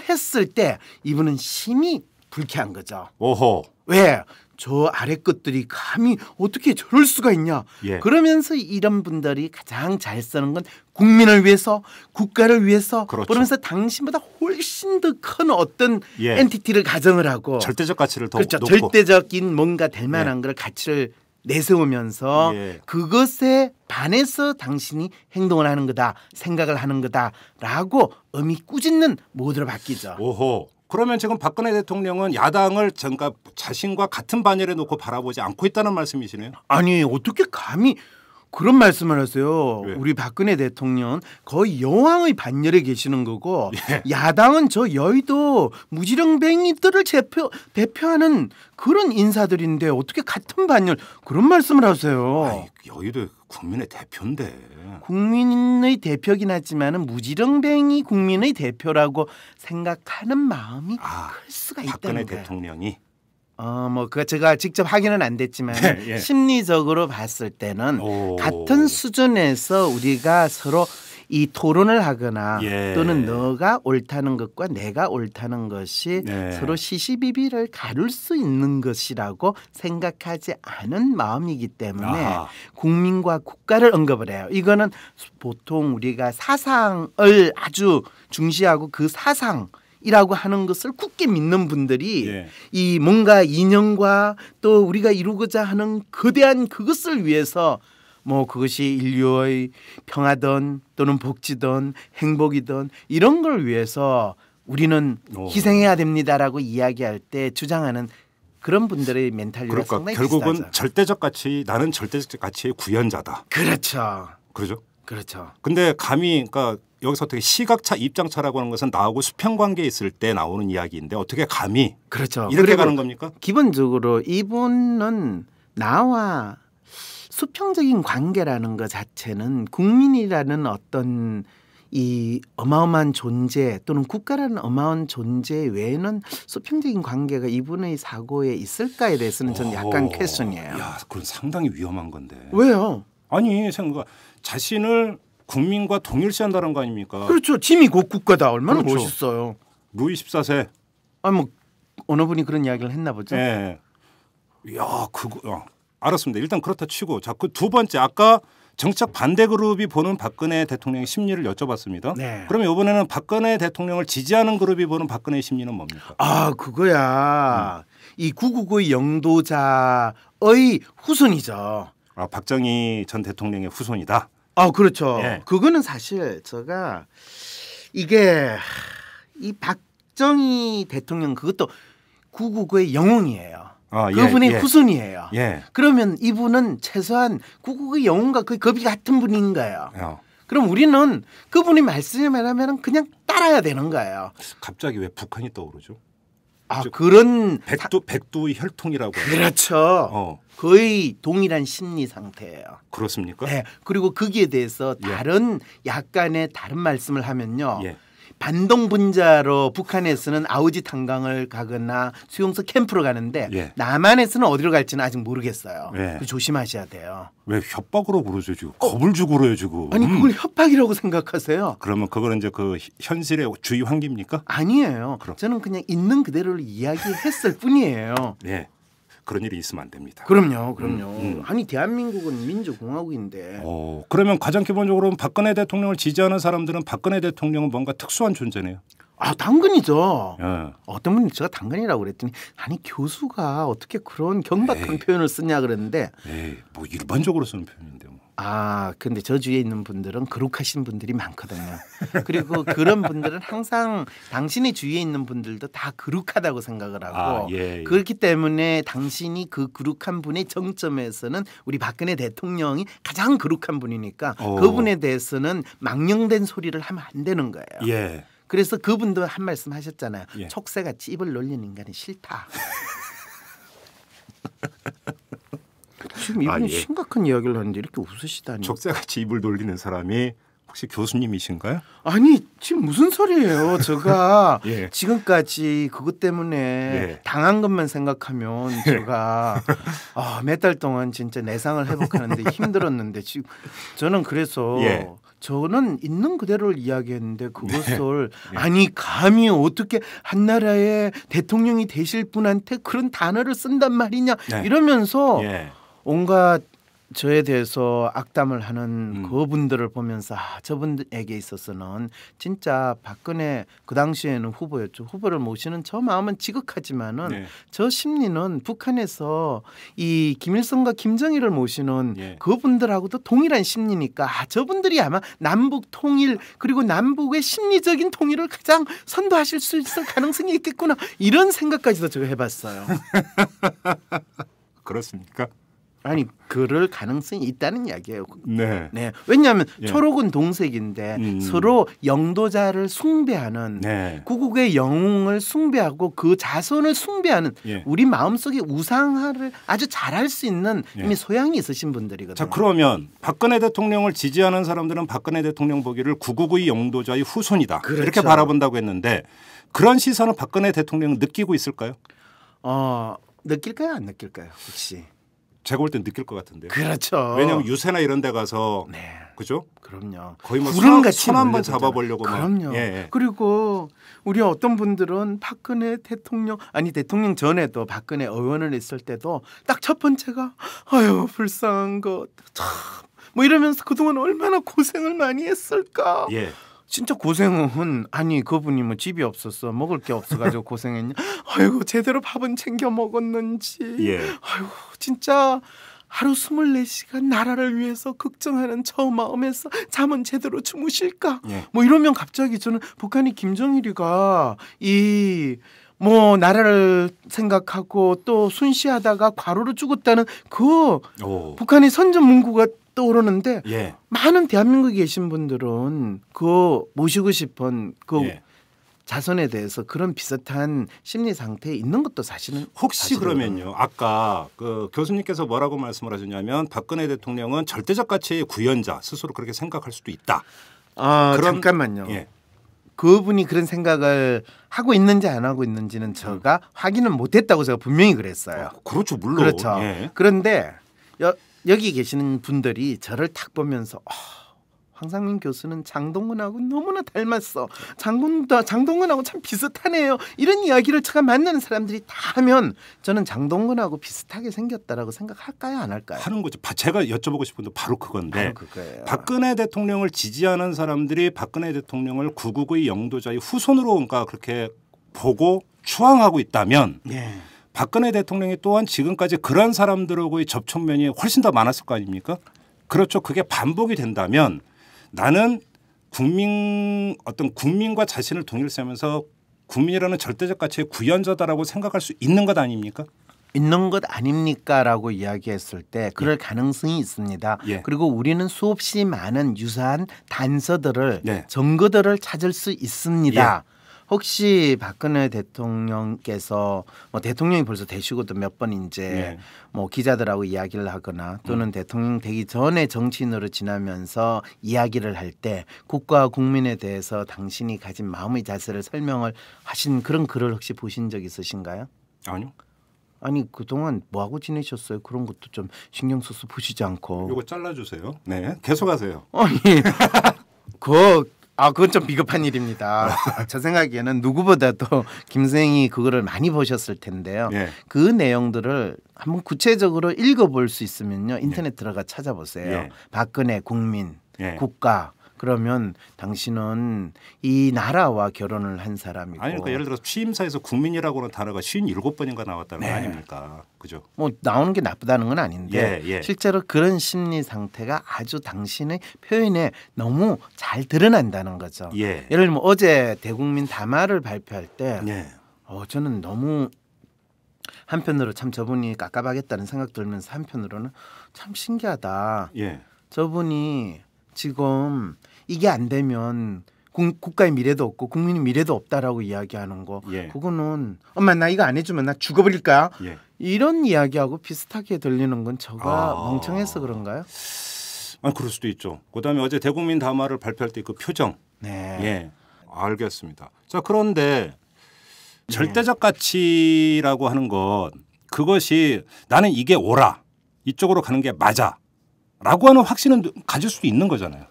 G: 했을 때 이분은 심히 불쾌한 거죠.
B: 오호.
G: 왜? 저 아래 것들이 감히 어떻게 저럴 수가 있냐.
B: 예.
G: 그러면서 이런 분들이 가장 잘 쓰는 건 국민을 위해서 국가를 위해서
B: 그렇죠.
G: 그러면서 당신보다 훨씬 더 큰 어떤
B: 예.
G: 엔티티를 가정을 하고
B: 절대적 가치를 더
G: 그렇죠.
B: 높고.
G: 절대적인 뭔가 될 만한 걸 가치를 내세우면서
B: 예.
G: 그것에 반해서 당신이 행동을 하는 거다 생각을 하는 거다라고 엄히 꾸짖는 모드로 바뀌죠.
B: 오호. 그러면 지금 박근혜 대통령은 야당을 그러니까 자신과 같은 반열에 놓고 바라보지 않고 있다는 말씀이시네요.
G: 아니 어떻게 감히 그런 말씀을 하세요.
B: 왜?
G: 우리 박근혜 대통령은 거의 여왕의 반열에 계시는 거고
B: 예.
G: 야당은 저 여의도 무지렁뱅이들을 대표하는 그런 인사들인데 어떻게 같은 반열 그런 말씀을 하세요.
B: 아이, 여의도 국민의 대표인데.
G: 국민의 대표긴 하지만은 무지렁뱅이 국민의 대표라고 생각하는 마음이 클 수가
B: 박근혜
G: 있다는 거예요.
B: 대통령이.
G: 그 제가 직접 확인은 안 됐지만
B: 예.
G: 심리적으로 봤을 때는
B: 오.
G: 같은 수준에서 우리가 서로 이 토론을 하거나
B: 예.
G: 또는 너가 옳다는 것과 내가 옳다는 것이
B: 네.
G: 서로 시시비비를 가룰 수 있는 것이라고 생각하지 않은 마음이기 때문에
B: 아하.
G: 국민과 국가를 언급을 해요. 이거는 보통 우리가 사상을 아주 중시하고 그 사상 이라고 하는 것을 굳게 믿는 분들이
B: 예.
G: 이 뭔가 이념과 또 우리가 이루고자 하는 거대한 그것을 위해서 뭐 그것이 인류의 평화든 또는 복지든 행복이든 이런 걸 위해서 우리는 희생해야 됩니다라고 이야기할 때 주장하는 그런 분들의 멘탈리가
B: 그러니까
G: 상당히
B: 결국은
G: 비슷하죠.
B: 절대적 가치 나는 절대적 가치의 구현자다.
G: 그렇죠.
B: 그러죠?
G: 그렇죠.
B: 근데 감히 그러니까 여기서 어떻게 시각차 입장차라고 하는 것은 나하고 수평 관계에 있을 때 나오는 이야기인데 어떻게 감히
G: 그렇죠.
B: 이렇게
G: 그리고
B: 가는 겁니까?
G: 기본적으로 이분은 나와 수평적인 관계라는 것 자체는 국민이라는 어떤 이 어마어마한 존재 또는 국가라는 어마어마한 존재 외에는 수평적인 관계가 이분의 사고에 있을까에 대해서는 저는 약간 퀘스천이에요.
B: 야, 그건 상당히 위험한 건데.
G: 왜요?
B: 아니, 생각 자신을 국민과 동일시한다는 거 아닙니까?
G: 그렇죠. 팀이 곧 국가다. 얼마나
B: 그렇죠.
G: 멋있어요.
B: 루이 14세.
G: 뭐 어느 분이 그런 이야기를 했나 보죠.
B: 예. 야, 그거 알았습니다. 일단 그렇다 치고 자, 그 두 번째 아까 정책 반대 그룹이 보는 박근혜 대통령의 심리를 여쭤봤습니다.
G: 네.
B: 그러면 이번에는 박근혜 대통령을 지지하는 그룹이 보는 박근혜의 심리는 뭡니까?
G: 그거야. 이 999의 영도자의 후손이죠.
B: 박정희 전 대통령의 후손이다.
G: 그렇죠.
B: 예.
G: 그거는 사실 제가 이게 이 박정희 대통령 그것도 999의 영웅이에요. 그분의 후손이에요.
B: 예.
G: 그러면 이분은 최소한 999의 영웅과 거의 급이 같은 분인 거예요.
B: 야,
G: 그럼 우리는 그분이 말씀을 하면 그냥 따라야 되는 거예요.
B: 갑자기 왜 북한이 떠오르죠?
G: 그런
B: 백두의 혈통이라고.
G: 그렇죠. 거의 동일한 심리 상태예요.
B: 그렇습니까?
G: 네. 그리고 거기에 대해서 다른 약간의 다른 말씀을 하면요.
B: 예.
G: 반동 분자로 북한에서는 아우지 탄광을 가거나 수용소 캠프로 가는데
B: 예.
G: 남한에서는 어디로 갈지는 아직 모르겠어요.
B: 예.
G: 조심하셔야 돼요.
B: 왜 협박으로 그러죠 지금? 겁을 주고 그래요 지금.
G: 아니 그걸 협박이라고 생각하세요?
B: 그러면 그거는 이제 그 현실의 주의 환기입니까?
G: 아니에요.
B: 그럼.
G: 저는 그냥 있는 그대로를 이야기했을 뿐이에요.
B: 네. 그런 일이 있으면 안 됩니다.
G: 그럼요. 아니 대한민국은 민주공화국인데.
B: 그러면 가장 기본적으로 박근혜 대통령을 지지하는 사람들은 박근혜 대통령은 뭔가 특수한 존재네요.
G: 아, 당근이죠.
B: 예.
G: 어떤 분이 제가 당근이라고 그랬더니 아니 교수가 어떻게 그런 경박한 표현을 쓰냐 그랬는데
B: 에이, 뭐 일반적으로 쓰는 표현인데 뭐.
G: 아, 근데 저 주위에 있는 분들은 거룩하신 분들이 많거든요. 그리고 그런 분들은 항상 당신의 주위에 있는 분들도 다 거룩하다고 생각을 하고
B: 예.
G: 그렇기 때문에 당신이 그 거룩한 분의 정점에서는 우리 박근혜 대통령이 가장 거룩한 분이니까 그분에 대해서는 망령된 소리를 하면 안 되는 거예요.
B: 예.
G: 그래서 그분도 한 말씀 하셨잖아요.
B: 예.
G: 촉새같이 입을 놀리는 인간이 싫다. 지금 이분이
B: 예.
G: 심각한 이야기를 하는데 이렇게 웃으시다니.
B: 족쇄같이 입을 돌리는 사람이 혹시 교수님이신가요?
G: 아니 지금 무슨 소리예요. 제가
B: 예.
G: 지금까지 그것 때문에
B: 예.
G: 당한 것만 생각하면 제가 몇 달 동안 진짜 내상을 회복하는데 힘들었는데 지금 저는 그래서
B: 예.
G: 저는 있는 그대로를 이야기했는데 그것을
B: 네.
G: 아니 감히 어떻게 한 나라의 대통령이 되실 분한테 그런 단어를 쓴단 말이냐
B: 네.
G: 이러면서
B: 예.
G: 온갖 저에 대해서 악담을 하는 그분들을 보면서 저분에게 있어서는 진짜 박근혜 그 당시에는 후보였죠. 후보를 모시는 저 마음은 지극하지만은
B: 네.
G: 저 심리는 북한에서 이 김일성과 김정일을 모시는
B: 예.
G: 그분들하고도 동일한 심리니까 저분들이 아마 남북 통일 그리고 남북의 심리적인 통일을 가장 선도하실 수 있을 가능성이 있겠구나 이런 생각까지도 제가 해봤어요.
B: 그렇습니까?
G: 아니 그럴 가능성이 있다는 이야기예요.
B: 네.
G: 네. 왜냐하면
B: 예.
G: 초록은 동색인데 서로 영도자를 숭배하는
B: 네.
G: 구국의 영웅을 숭배하고 그 자손을 숭배하는
B: 예.
G: 우리 마음속에 우상화를 아주 잘할 수 있는
B: 예.
G: 이미 소양이 있으신 분들이거든요.
B: 자 그러면 박근혜 대통령을 지지하는 사람들은 박근혜 대통령 보기를 구국의 영도자의 후손이다.
G: 그렇죠.
B: 이렇게 바라본다고 했는데 그런 시선을 박근혜 대통령은 느끼고 있을까요?
G: 느낄까요? 안 느낄까요? 혹시?
B: 제가 볼 땐 느낄 것 같은데요.
G: 그렇죠.
B: 왜냐하면 유세나 이런 데 가서
G: 네.
B: 그죠?
G: 그럼요.
B: 거의 뭐
G: 구름같이
B: 손 한번
G: 몰려들잖아요.
B: 잡아보려고 막.
G: 그럼요.
B: 예.
G: 그리고 우리 어떤 분들은 박근혜 대통령 아니 대통령 전에도 박근혜 의원을 있을 때도 딱 첫 번째가 아유 불쌍한 것 참 뭐 이러면서 그동안 얼마나 고생을 많이 했을까.
B: 예.
G: 진짜 고생은 아니 그분이 뭐 집이 없었어 먹을 게 없어가지고 고생했냐. 아이고 제대로 밥은 챙겨 먹었는지.
B: 예.
G: 아이고 진짜 하루 24시간 나라를 위해서 걱정하는 저 마음에서 잠은 제대로 주무실까?
B: 예.
G: 뭐 이러면 갑자기 저는 북한이 김정일이가 이 뭐 나라를 생각하고 또 순시하다가 과로로 죽었다는 그 북한의 선전 문구가 떠오르는데
B: 예.
G: 많은 대한민국에 계신 분들은 그 모시고 싶은 그
B: 예.
G: 자손에 대해서 그런 비슷한 심리 상태에 있는 것도 사실은
B: 혹시
G: 사실은
B: 그러면요. 아까 그 교수님께서 뭐라고 말씀을 하셨냐면 박근혜 대통령은 절대적 가치의 구현자 스스로 그렇게 생각할 수도 있다.
G: 잠깐만요.
B: 예.
G: 그분이 그런 생각을 하고 있는지 안 하고 있는지는 제가 확인은 못했다고 제가 분명히 그랬어요.
B: 그렇죠. 물론.
G: 그렇죠.
B: 예.
G: 그런데 여기 계시는 분들이 저를 딱 보면서 황상민 교수는 장동건하고 너무나 닮았어. 장동건하고 참 비슷하네요. 이런 이야기를 제가 만나는 사람들이 다 하면 저는 장동건하고 비슷하게 생겼다라고 생각할까요? 안 할까요?
B: 하는 거죠. 제가 여쭤보고 싶은 건 바로 그건데
G: 바로 그거예요.
B: 박근혜 대통령을 지지하는 사람들이 박근혜 대통령을 구국의 영도자의 후손으로 그러니까 그렇게 보고 추앙하고 있다면
G: 네.
B: 박근혜 대통령이 또한 지금까지 그런 사람들하고의 접촉면이 훨씬 더 많았을 거 아닙니까? 그렇죠. 그게 반복이 된다면 나는 국민과 자신을 동일시하면서 국민이라는 절대적 가치의 구현자다라고 생각할 수 있는 것 아닙니까?
G: 있는 것 아닙니까라고 이야기했을 때 그럴 가능성이 있습니다.
B: 예.
G: 그리고 우리는 수없이 많은 유사한 단서들을
B: 네.
G: 증거들을 찾을 수 있습니다.
B: 예.
G: 혹시 박근혜 대통령께서 뭐 대통령이 벌써 되시고도 몇 번 이제
B: 예.
G: 뭐 기자들하고 이야기를 하거나 또는 대통령 되기 전에 정치인으로 지나면서 이야기를 할 때 국가와 국민에 대해서 당신이 가진 마음의 자세를 설명을 하신 그런 글을 혹시 보신 적 있으신가요?
B: 아니요.
G: 아니 그동안 뭐하고 지내셨어요? 그런 것도 좀 신경 써서 보시지 않고.
B: 이거 잘라주세요. 네, 계속하세요.
G: 아니 그건 좀 비겁한 일입니다. 저 생각에는 누구보다도 김생이 그거를 많이 보셨을 텐데요.
B: 예.
G: 그 내용들을 한번 구체적으로 읽어볼 수 있으면요. 인터넷 들어가 찾아보세요.
B: 예.
G: 박근혜 국민,
B: 예.
G: 국가 그러면 당신은 이 나라와 결혼을 한 사람이고
B: 아니 그러니까 예를 들어서 취임사에서 국민이라고 하는 단어가 57번인가 나왔다는
G: 네.
B: 거 아닙니까? 그죠?
G: 뭐 나오는 게 나쁘다는 건 아닌데
B: 예.
G: 실제로 그런 심리 상태가 아주 당신의 표현에 너무 잘 드러난다는 거죠.
B: 예.
G: 예를 들면 어제 대국민 담화를 발표할 때
B: 예.
G: 저는 너무 한편으로 참 저분이 깝깝하겠다는 생각 들면서 한편으로는 참 신기하다.
B: 예.
G: 저분이 지금 이게 안 되면 국가의 미래도 없고 국민의 미래도 없다라고 이야기하는 거
B: 예.
G: 그거는 엄마 나 이거 안 해주면 나 죽어버릴 거야.
B: 예.
G: 이런 이야기하고 비슷하게 들리는 건 저가
B: 아.
G: 멍청해서 그런가요?
B: 아, 그럴 수도 있죠. 그다음에 어제 대국민 담화를 발표할 때 그 표정.
G: 네.
B: 예. 알겠습니다. 자, 그런데 절대적 가치라고 하는 것 그것이 나는 이게 옳아. 이쪽으로 가는 게 맞아라고 하는 확신은 가질 수도 있는 거잖아요.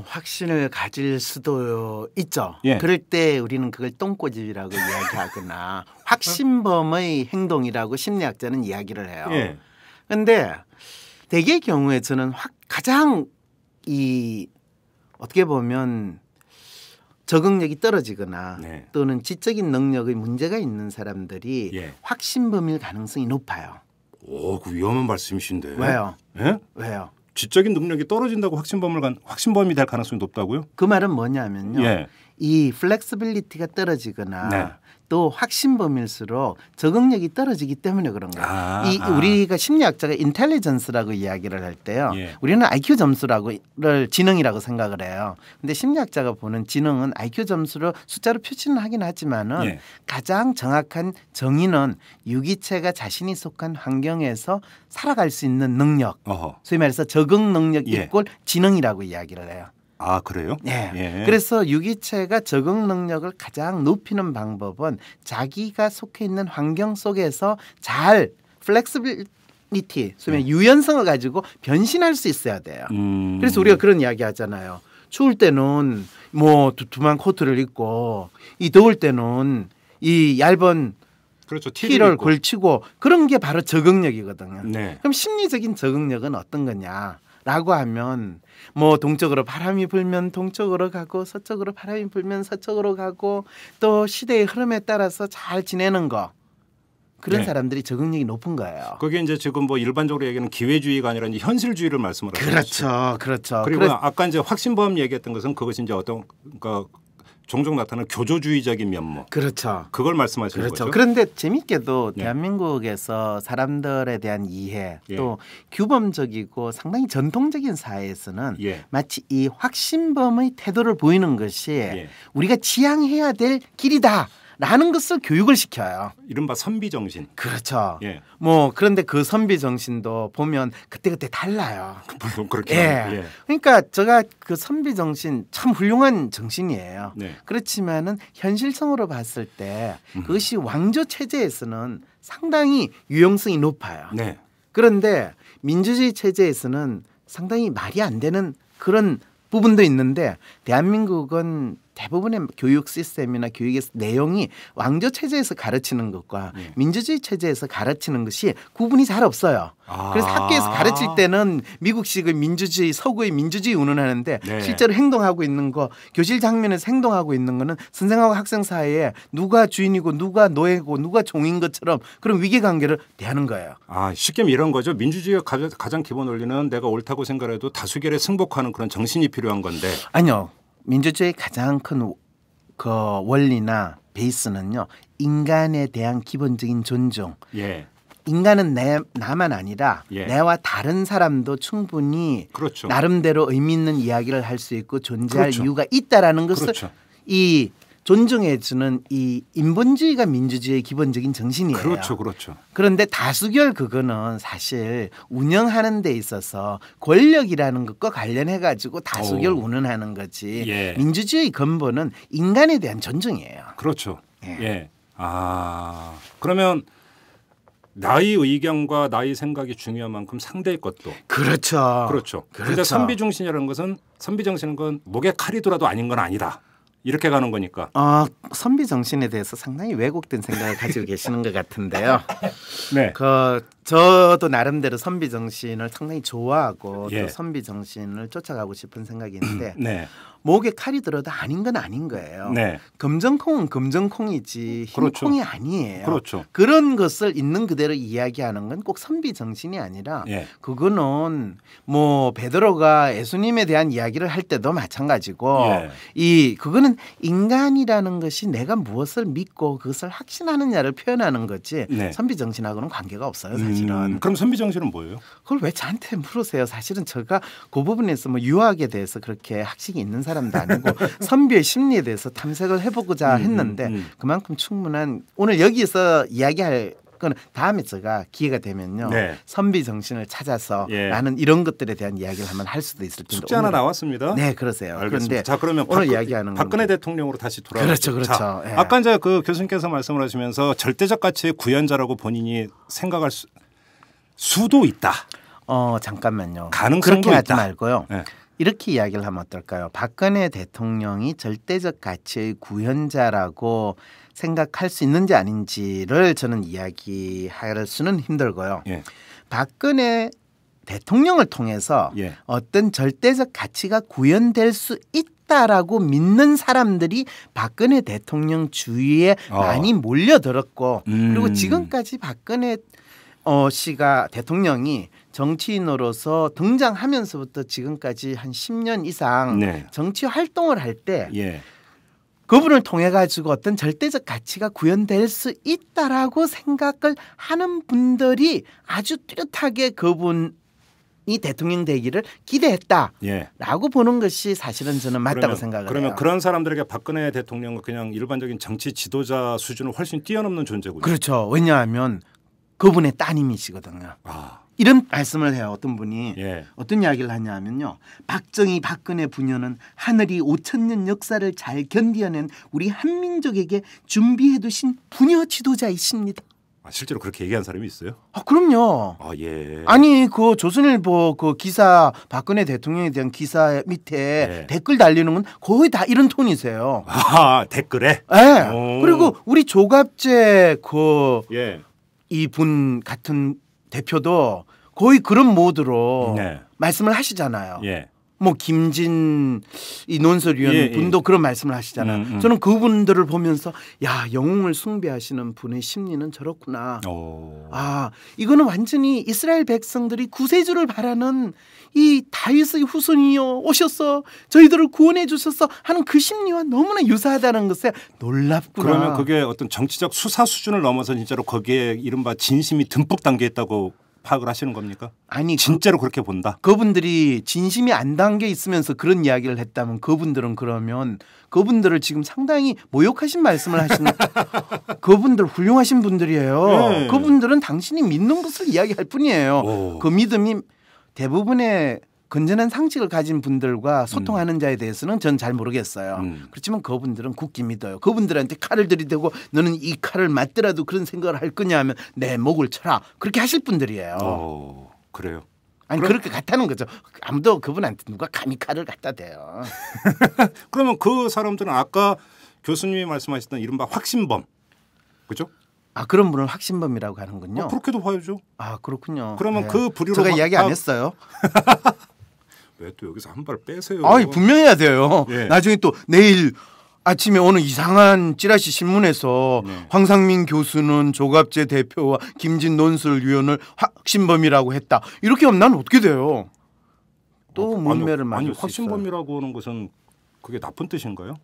G: 확신을 가질 수도 있죠.
B: 예.
G: 그럴 때 우리는 그걸 똥꼬집이라고 이야기하거나 확신범의 행동이라고 심리학자는 이야기를 해요.
B: 예.
G: 그런데 대개의 경우에 저는 가장 어떻게 보면 적응력이 떨어지거나
B: 네.
G: 또는 지적인 능력의 문제가 있는 사람들이
B: 예.
G: 확신범일 가능성이 높아요.
B: 오, 그 위험한 말씀이신데.
G: 왜요?
B: 예?
G: 왜요?
B: 지적인 능력이 떨어진다고 확신범이 될 가능성이 높다고요?
G: 그 말은 뭐냐면요.
B: 예.
G: 이 플렉시빌리티가 떨어지거나
B: 네.
G: 또 확신범일수록 적응력이 떨어지기 때문에 그런 거예요.
B: 아.
G: 우리가 심리학자가 인텔리전스라고 이야기를 할 때요.
B: 예.
G: 우리는 IQ 점수를 지능이라고 생각을 해요. 근데 심리학자가 보는 지능은 IQ 점수로 숫자로 표시는 하긴 하지만은
B: 예.
G: 가장 정확한 정의는 유기체가 자신이 속한 환경에서 살아갈 수 있는 능력,
B: 어허.
G: 소위 말해서 적응 능력
B: 예.
G: 이꼴 지능이라고 이야기를 해요.
B: 아, 그래요?
G: 네.
B: 예.
G: 그래서 유기체가 적응 능력을 가장 높이는 방법은 자기가 속해 있는 환경 속에서 잘 플렉시빌리티, 소위 유연성을 가지고 변신할 수 있어야 돼요. 그래서 우리가 그런 이야기 하잖아요. 추울 때는 뭐 두툼한 코트를 입고 이 더울 때는 이 얇은
B: 그렇죠.
G: 티를
B: 입고.
G: 걸치고 그런 게 바로 적응력이거든요.
B: 네.
G: 그럼 심리적인 적응력은 어떤 거냐라고 하면 뭐 동쪽으로 바람이 불면 동쪽으로 가고 서쪽으로 바람이 불면 서쪽으로 가고 또 시대의 흐름에 따라서 잘 지내는 거 그런
B: 네.
G: 사람들이 적응력이 높은 거예요.
B: 그게 이제 지금 뭐 일반적으로 얘기하는 기회주의가 아니라 이제 현실주의를 말씀을 하시죠.
G: 그렇죠, 그렇죠.
B: 그리고 아까 이제 확신범 얘기했던 것은 그것이 이제 어떤 그러니까 종종 나타나는 교조주의적인 면모.
G: 그렇죠.
B: 그걸 말씀하시는
G: 그렇죠.
B: 거죠.
G: 그런데 재밌게도
B: 네.
G: 대한민국에서 사람들에 대한 이해
B: 예.
G: 또 규범적이고 상당히 전통적인 사회에서는
B: 예.
G: 마치 이 확신범의 태도를 보이는 것이
B: 예.
G: 우리가 지향해야 될 길이다라는 것을 교육을 시켜요.
B: 이른바 선비 정신.
G: 그렇죠.
B: 예.
G: 뭐 그런데 그 선비 정신도 보면 그때그때 달라요.
B: 물론 그렇게.
G: 예. 그러니까 제가 그 선비 정신 참 훌륭한 정신이에요.
B: 네.
G: 그렇지만은 현실성으로 봤을 때 그것이 왕조 체제에서는 상당히 유용성이 높아요.
B: 네.
G: 그런데 민주주의 체제에서는 상당히 말이 안 되는 그런 부분도 있는데 대한민국은 대부분의 교육 시스템이나 교육의 내용이 왕조 체제에서 가르치는 것과
B: 네.
G: 민주주의 체제에서 가르치는 것이 구분이 잘 없어요.
B: 아.
G: 그래서 학교에서 가르칠 때는 미국식의 민주주의, 서구의 민주주의 운운하는데
B: 네.
G: 실제로 행동하고 있는 거, 교실 장면에서 행동하고 있는 거는 선생하고 학생 사이에 누가 주인이고 누가 노예고 누가 종인 것처럼 그런 위계관계를 대하는 거예요.
B: 아, 쉽게 이런 거죠. 민주주의의 가장 기본 원리는 내가 옳다고 생각해도 다수결에 승복하는 그런 정신이 필요한 건데.
G: 아니요. 민주주의의 가장 큰 그 원리나 베이스는요. 인간에 대한 기본적인 존중.
B: 예.
G: 인간은 나만 아니라
B: 예.
G: 내와 다른 사람도 충분히
B: 그렇죠.
G: 나름대로 의미 있는 이야기를 할 수 있고 존재할
B: 그렇죠.
G: 이유가 있다라는 것을
B: 그렇죠.
G: 이 존중해주는 이 인본주의가 민주주의의 기본적인 정신이에요.
B: 그렇죠. 그렇죠.
G: 그런데 다수결 그거는 사실 운영하는 데 있어서 권력이라는 것과 관련해 가지고 다수결 운운하는 거지.
B: 예.
G: 민주주의 근본은 인간에 대한 존중이에요.
B: 그렇죠.
G: 예.
B: 예. 아, 그러면 나의 의견과 나의 생각이 중요한 만큼 상대의 것도
G: 그렇죠.
B: 그렇죠.
G: 그렇죠.
B: 그런데 선비 정신이라는 것은 선비 정신은 건 목에 칼이 돌아도 아닌 건 아니다. 이렇게 가는 거니까.
G: 선비 정신에 대해서 상당히 왜곡된 생각을 가지고 계시는 것 같은데요.
B: 네.
G: 저도 나름대로 선비 정신을 상당히 좋아하고
B: 예.
G: 또 선비 정신을 쫓아가고 싶은 생각이 있는데
B: 네.
G: 목에 칼이 들어도 아닌 건 아닌 거예요.
B: 네.
G: 검정콩은 검정콩이지
B: 그렇죠.
G: 흰콩이 아니에요.
B: 그렇죠.
G: 그런 것을 있는 그대로 이야기하는 건 꼭 선비 정신이 아니라
B: 예.
G: 그거는 뭐 베드로가 예수님에 대한 이야기를 할 때도 마찬가지고
B: 예.
G: 그거는 인간이라는 것이 내가 무엇을 믿고 그것을 확신하느냐를 표현하는 거지
B: 네.
G: 선비 정신하고는 관계가 없어요, 사실은.
B: 그럼 선비 정신은 뭐예요?
G: 그걸 왜 저한테 물으세요? 사실은 제가 그 부분에서 뭐 유학에 대해서 그렇게 학식이 있는 사람도 아니고 선비의 심리에 대해서 탐색을 해보고자 했는데 그만큼 충분한 오늘 여기서 이야기할 건 다음에 제가 기회가 되면요.
B: 네.
G: 선비 정신을 찾아서
B: 예.
G: 나는 이런 것들에 대한 이야기를 한번 할 수도 있을 텐데
B: 숙제 하나 나왔습니다.
G: 네, 그러세요.
B: 알겠습니다.
G: 그런데
B: 자, 그러면
G: 오늘 이야기하는
B: 박근혜
G: 건
B: 대통령으로 다시 돌아가죠.
G: 그렇죠.
B: 자,
G: 예.
B: 아까 이제 그 교수님께서 말씀을 하시면서 절대적 가치의 구현자라고 본인이 생각할 수도 있다.
G: 잠깐만요.
B: 가능성도
G: 그렇게 하지
B: 있다.
G: 말고요.
B: 네.
G: 이렇게 이야기를 하면 어떨까요? 박근혜 대통령이 절대적 가치의 구현자라고 생각할 수 있는지 아닌지를 저는 이야기할 수는 힘들고요.
B: 예.
G: 박근혜 대통령을 통해서
B: 예.
G: 어떤 절대적 가치가 구현될 수 있다라고 믿는 사람들이 박근혜 대통령 주위에 많이 몰려들었고 그리고 지금까지 박근혜 씨가 대통령이 정치인으로서 등장하면서부터 지금까지 한 10년 이상
B: 네.
G: 정치 활동을 할 때
B: 예.
G: 그분을 통해 가지고 어떤 절대적 가치가 구현될 수 있다라고 생각을 하는 분들이 아주 뚜렷하게 그분이 대통령 되기를 기대했다라고
B: 예.
G: 보는 것이 사실은 저는 맞다고 생각을
B: 그러면
G: 해요.
B: 그런 사람들에게 박근혜 대통령은 그냥 일반적인 정치 지도자 수준을 훨씬 뛰어넘는 존재군요.
G: 그렇죠. 왜냐하면 그분의 따님이시거든요. 이런 말씀을 해요. 어떤 분이
B: 예.
G: 어떤 이야기를 하냐면요. 박정희 박근혜 부녀는 하늘이 5,000년 역사를 잘 견디어낸 우리 한민족에게 준비해두신 부녀 지도자이십니다.
B: 실제로 그렇게 얘기한 사람이 있어요?
G: 그럼요.
B: 예.
G: 아니 그 조선일보 그 기사 박근혜 대통령에 대한 기사 밑에 댓글 달리는 건 거의 다 이런 톤이세요.
B: 댓글에?
G: 네. 그리고 우리 조갑재 이분 같은 대표도 거의 그런 모드로 말씀을 하시잖아요. 뭐 김진 이 논설위원 분도 그런 말씀을 하시잖아요. 저는 그분들을 보면서 야 영웅을 숭배하시는 분의 심리는 저렇구나. 이거는 완전히 이스라엘 백성들이 구세주를 바라는 이 다윗의 후손이여 오셔서 저희들을 구원해 주셔서 하는 그 심리와 너무나 유사하다는 것에 놀랍구나.
B: 그러면 그게 어떤 정치적 수사 수준을 넘어서 진짜로 거기에 이른바 진심이 듬뿍 담겨 있다고 파악을 하시는 겁니까?
G: 아니
B: 진짜로 그렇게 본다.
G: 그분들이 진심이 안 담겨 있으면서 그런 이야기를 했다면 그분들은 그러면 그분들을 지금 상당히 모욕하신 말씀을 하시는 그분들 훌륭하신 분들이에요. 그분들은 당신이 믿는 것을 이야기할 뿐이에요. 그 믿음이 대부분의 건전한 상식을 가진 분들과 소통하는 자에 대해서는 전 잘 모르겠어요. 그렇지만 그분들은 굳게 믿어요. 그분들한테 칼을 들이대고 너는 이 칼을 맞더라도 그런 생각을 할 거냐 하면 내 목을 쳐라. 그렇게 하실 분들이에요.
B: 그래요?
G: 아니 그렇게 같다는 거죠. 아무도 그분한테 누가 감히 칼을 갖다 대요.
B: 그러면 그 사람들은 아까 교수님이 말씀하셨던 이른바 확신범. 그죠?
G: 그런 분을 확신범이라고 하는군요.
B: 그렇게도 봐야죠.
G: 그렇군요.
B: 그러면 그 부류로
G: 제가 이야기 안 했어요.
B: 왜 또 여기서 한 발 빼세요?
G: 분명히 해야 돼요. 나중에 또 내일 아침에 오는 이상한 찌라시 신문에서 황상민 교수는 조갑재 대표와 김진 논설위원을 확신범이라고 했다. 이렇게 하면 난 어떻게 돼요? 또 문매를 맞을 수 있어요.
B: 확신범이라고 하는 것은 그게 나쁜 뜻인가요?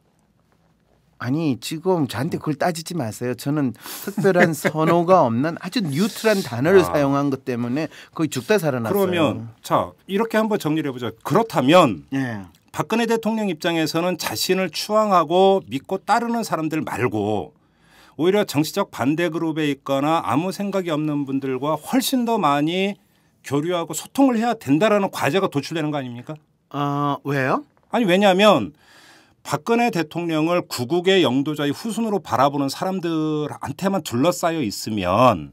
G: 아니 지금 저한테 그걸 따지지 마세요. 저는 특별한 선호가 없는 아주 뉴트럴한 단어를 사용한 것 때문에 거의 죽다 살아났어요.
B: 그러면 자 이렇게 한번 정리를 해보자. 그렇다면 박근혜 대통령 입장에서는 자신을 추앙하고 믿고 따르는 사람들 말고 오히려 정치적 반대 그룹에 있거나 아무 생각이 없는 분들과 훨씬 더 많이 교류하고 소통을 해야 된다라는 과제가 도출되는 거 아닙니까?
G: 왜요?
B: 아니 왜냐하면 박근혜 대통령을 구국의 영도자의 후손으로 바라보는 사람들한테만 둘러싸여 있으면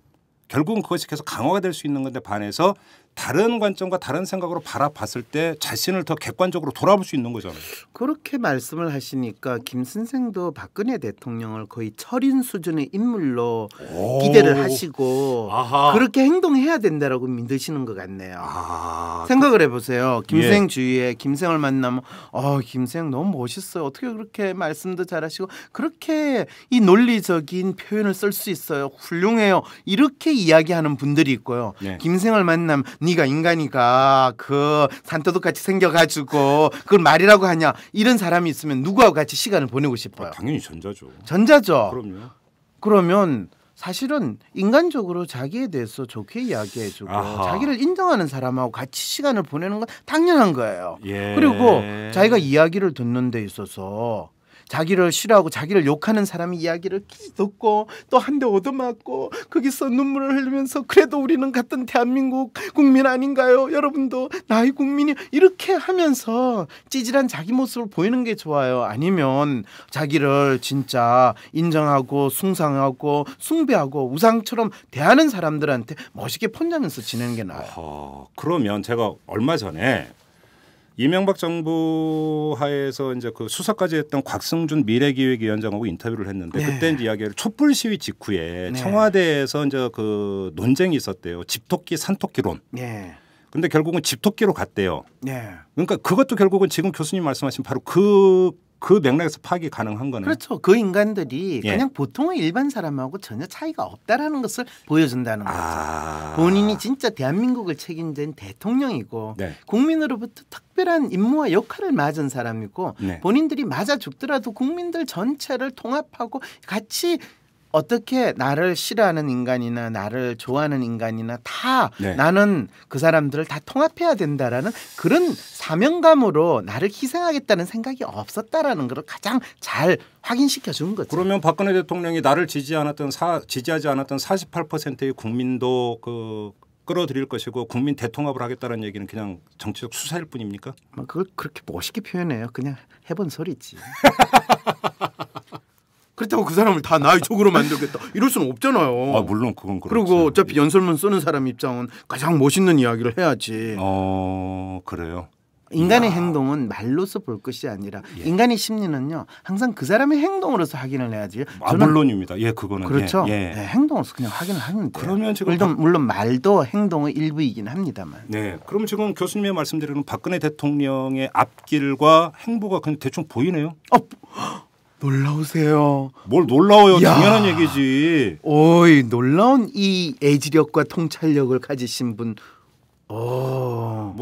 B: 결국은 그것이 계속 강화가 될 수 있는 건데 반해서 다른 관점과 다른 생각으로 바라봤을 때 자신을 더 객관적으로 돌아볼 수 있는 거잖아요.
G: 그렇게 말씀을 하시니까 김 선생도 박근혜 대통령을 거의 철인 수준의 인물로 기대를 하시고
B: 아하.
G: 그렇게 행동해야 된다라고 믿으시는 것 같네요.
B: 아,
G: 생각을 해보세요. 김생
B: 예.
G: 주위에 김생을 만나면 김생 너무 멋있어요. 어떻게 그렇게 말씀도 잘하시고 그렇게 이 논리적인 표현을 쓸 수 있어요. 훌륭해요. 이렇게 이야기하는 분들이 있고요.
B: 네.
G: 김생을 만나면 네가 인간이가 그 산더덕같이 생겨가지고 그걸 말이라고 하냐 이런 사람이 있으면 누구하고 같이 시간을 보내고 싶어요.
B: 당연히 전자죠.
G: 전자죠.
B: 그럼요.
G: 그러면 사실은 인간적으로 자기에 대해서 좋게 이야기해주고
B: 아하.
G: 자기를 인정하는 사람하고 같이 시간을 보내는 건 당연한 거예요.
B: 예.
G: 그리고 자기가 이야기를 듣는 데 있어서 자기를 싫어하고 자기를 욕하는 사람의 이야기를 듣고 또 한 대 얻어맞고 거기서 눈물을 흘리면서 그래도 우리는 같은 대한민국 국민 아닌가요? 여러분도 나의 국민이 이렇게 하면서 찌질한 자기 모습을 보이는 게 좋아요. 아니면 자기를 진짜 인정하고 숭상하고 숭배하고 우상처럼 대하는 사람들한테 멋있게 폰자면서 지내는 게 나아요.
B: 그러면 제가 얼마 전에 이명박 정부 하에서 이제 그 수사까지 했던 곽승준 미래기획위원장하고 인터뷰를 했는데
G: 네.
B: 그때 이제 이야기를 촛불 시위 직후에
G: 네.
B: 청와대에서 이제 그 논쟁이 있었대요. 집토끼 산토끼론.
G: 네.
B: 근데 결국은 집토끼로 갔대요.
G: 네.
B: 그러니까 그것도 결국은 지금 교수님 말씀하신 바로 그 맥락에서 파악이 가능한 거네요.
G: 그렇죠. 그 인간들이
B: 예.
G: 그냥 보통의 일반 사람하고 전혀 차이가 없다라는 것을 보여준다는 거죠.
B: 아.
G: 본인이 진짜 대한민국을 책임진 대통령이고
B: 네.
G: 국민으로부터 특별한 임무와 역할을 맞은 사람이고
B: 네.
G: 본인들이 맞아 죽더라도 국민들 전체를 통합하고 같이 어떻게 나를 싫어하는 인간이나 나를 좋아하는 인간이나 다
B: 네.
G: 나는 그 사람들을 다 통합해야 된다라는 그런 사명감으로 나를 희생하겠다는 생각이 없었다라는 걸 가장 잘 확인시켜 준 거죠.
B: 그러면 박근혜 대통령이 나를 지지하지 않았던 48%의 국민도 끌어들일 것이고 국민 대통합을 하겠다는 얘기는 그냥 정치적 수사일 뿐입니까?
G: 그걸 그렇게 멋있게 표현해요. 그냥 해본 소리지. 그렇다고 그 사람을 다 나의 적으로 만들겠다 이럴 수는 없잖아요.
B: 물론 그건 그렇죠.
G: 그리고 어차피 연설문 쓰는 사람 입장은 가장 멋있는 이야기를 해야지.
B: 그래요.
G: 인간의 행동은 말로서 볼 것이 아니라 인간의 심리는요 항상 그 사람의 행동으로서 확인을 해야지.
B: 물론입니다. 예, 그거는
G: 그렇죠.
B: 예.
G: 네, 행동으로서 그냥 확인을 하면 돼요.
B: 그러면 지금
G: 물론 말도 행동의 일부이긴 합니다만.
B: 네, 그럼 지금 교수님의 말씀대로는 박근혜 대통령의 앞길과 행보가 그냥 대충 보이네요.
G: 놀라우세요.
B: 뭘 놀라워요?
G: 야.
B: 당연한 얘기지.
G: 오이 놀라운 이 애지력과 통찰력을 가지신 분.
B: 그럼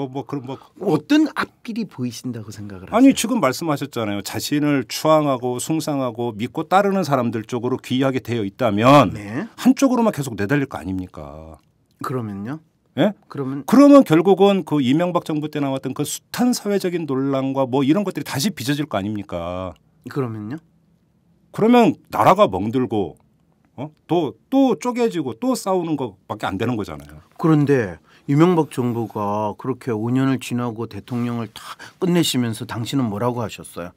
G: 어떤 앞길이 보이신다고 생각을 하세요?
B: 아니 지금 말씀하셨잖아요. 자신을 추앙하고 숭상하고 믿고 따르는 사람들 쪽으로 귀하게 되어 있다면
G: 네.
B: 한쪽으로만 계속 내달릴 거 아닙니까?
G: 그러면요?
B: 예? 그러면 결국은 그 이명박 정부 때 나왔던 그 숱한 사회적인 논란과 뭐 이런 것들이 다시 빚어질 거 아닙니까?
G: 그러면요?
B: 그러면 나라가 멍들고 또 쪼개지고 또 싸우는 것밖에 안 되는 거잖아요.
G: 그런데 이명박 정부가 그렇게 5년을 지나고 대통령을 다 끝내시면서 당신은 뭐라고 하셨어요?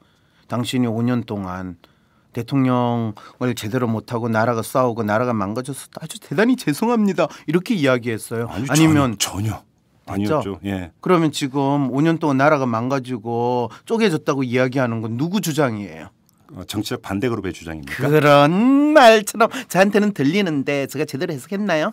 G: 당신이 5년 동안 대통령을 제대로 못하고 나라가 싸우고 나라가 망가져서 아주 대단히 죄송합니다. 이렇게 이야기했어요. 아니면
B: 전혀 아니었죠. 예.
G: 그러면 지금 5년 동안 나라가 망가지고 쪼개졌다고 이야기하는 건 누구 주장이에요?
B: 정치적 반대 그룹의 주장입니까?
G: 그런 말처럼 저한테는 들리는데 제가 제대로 해석했나요?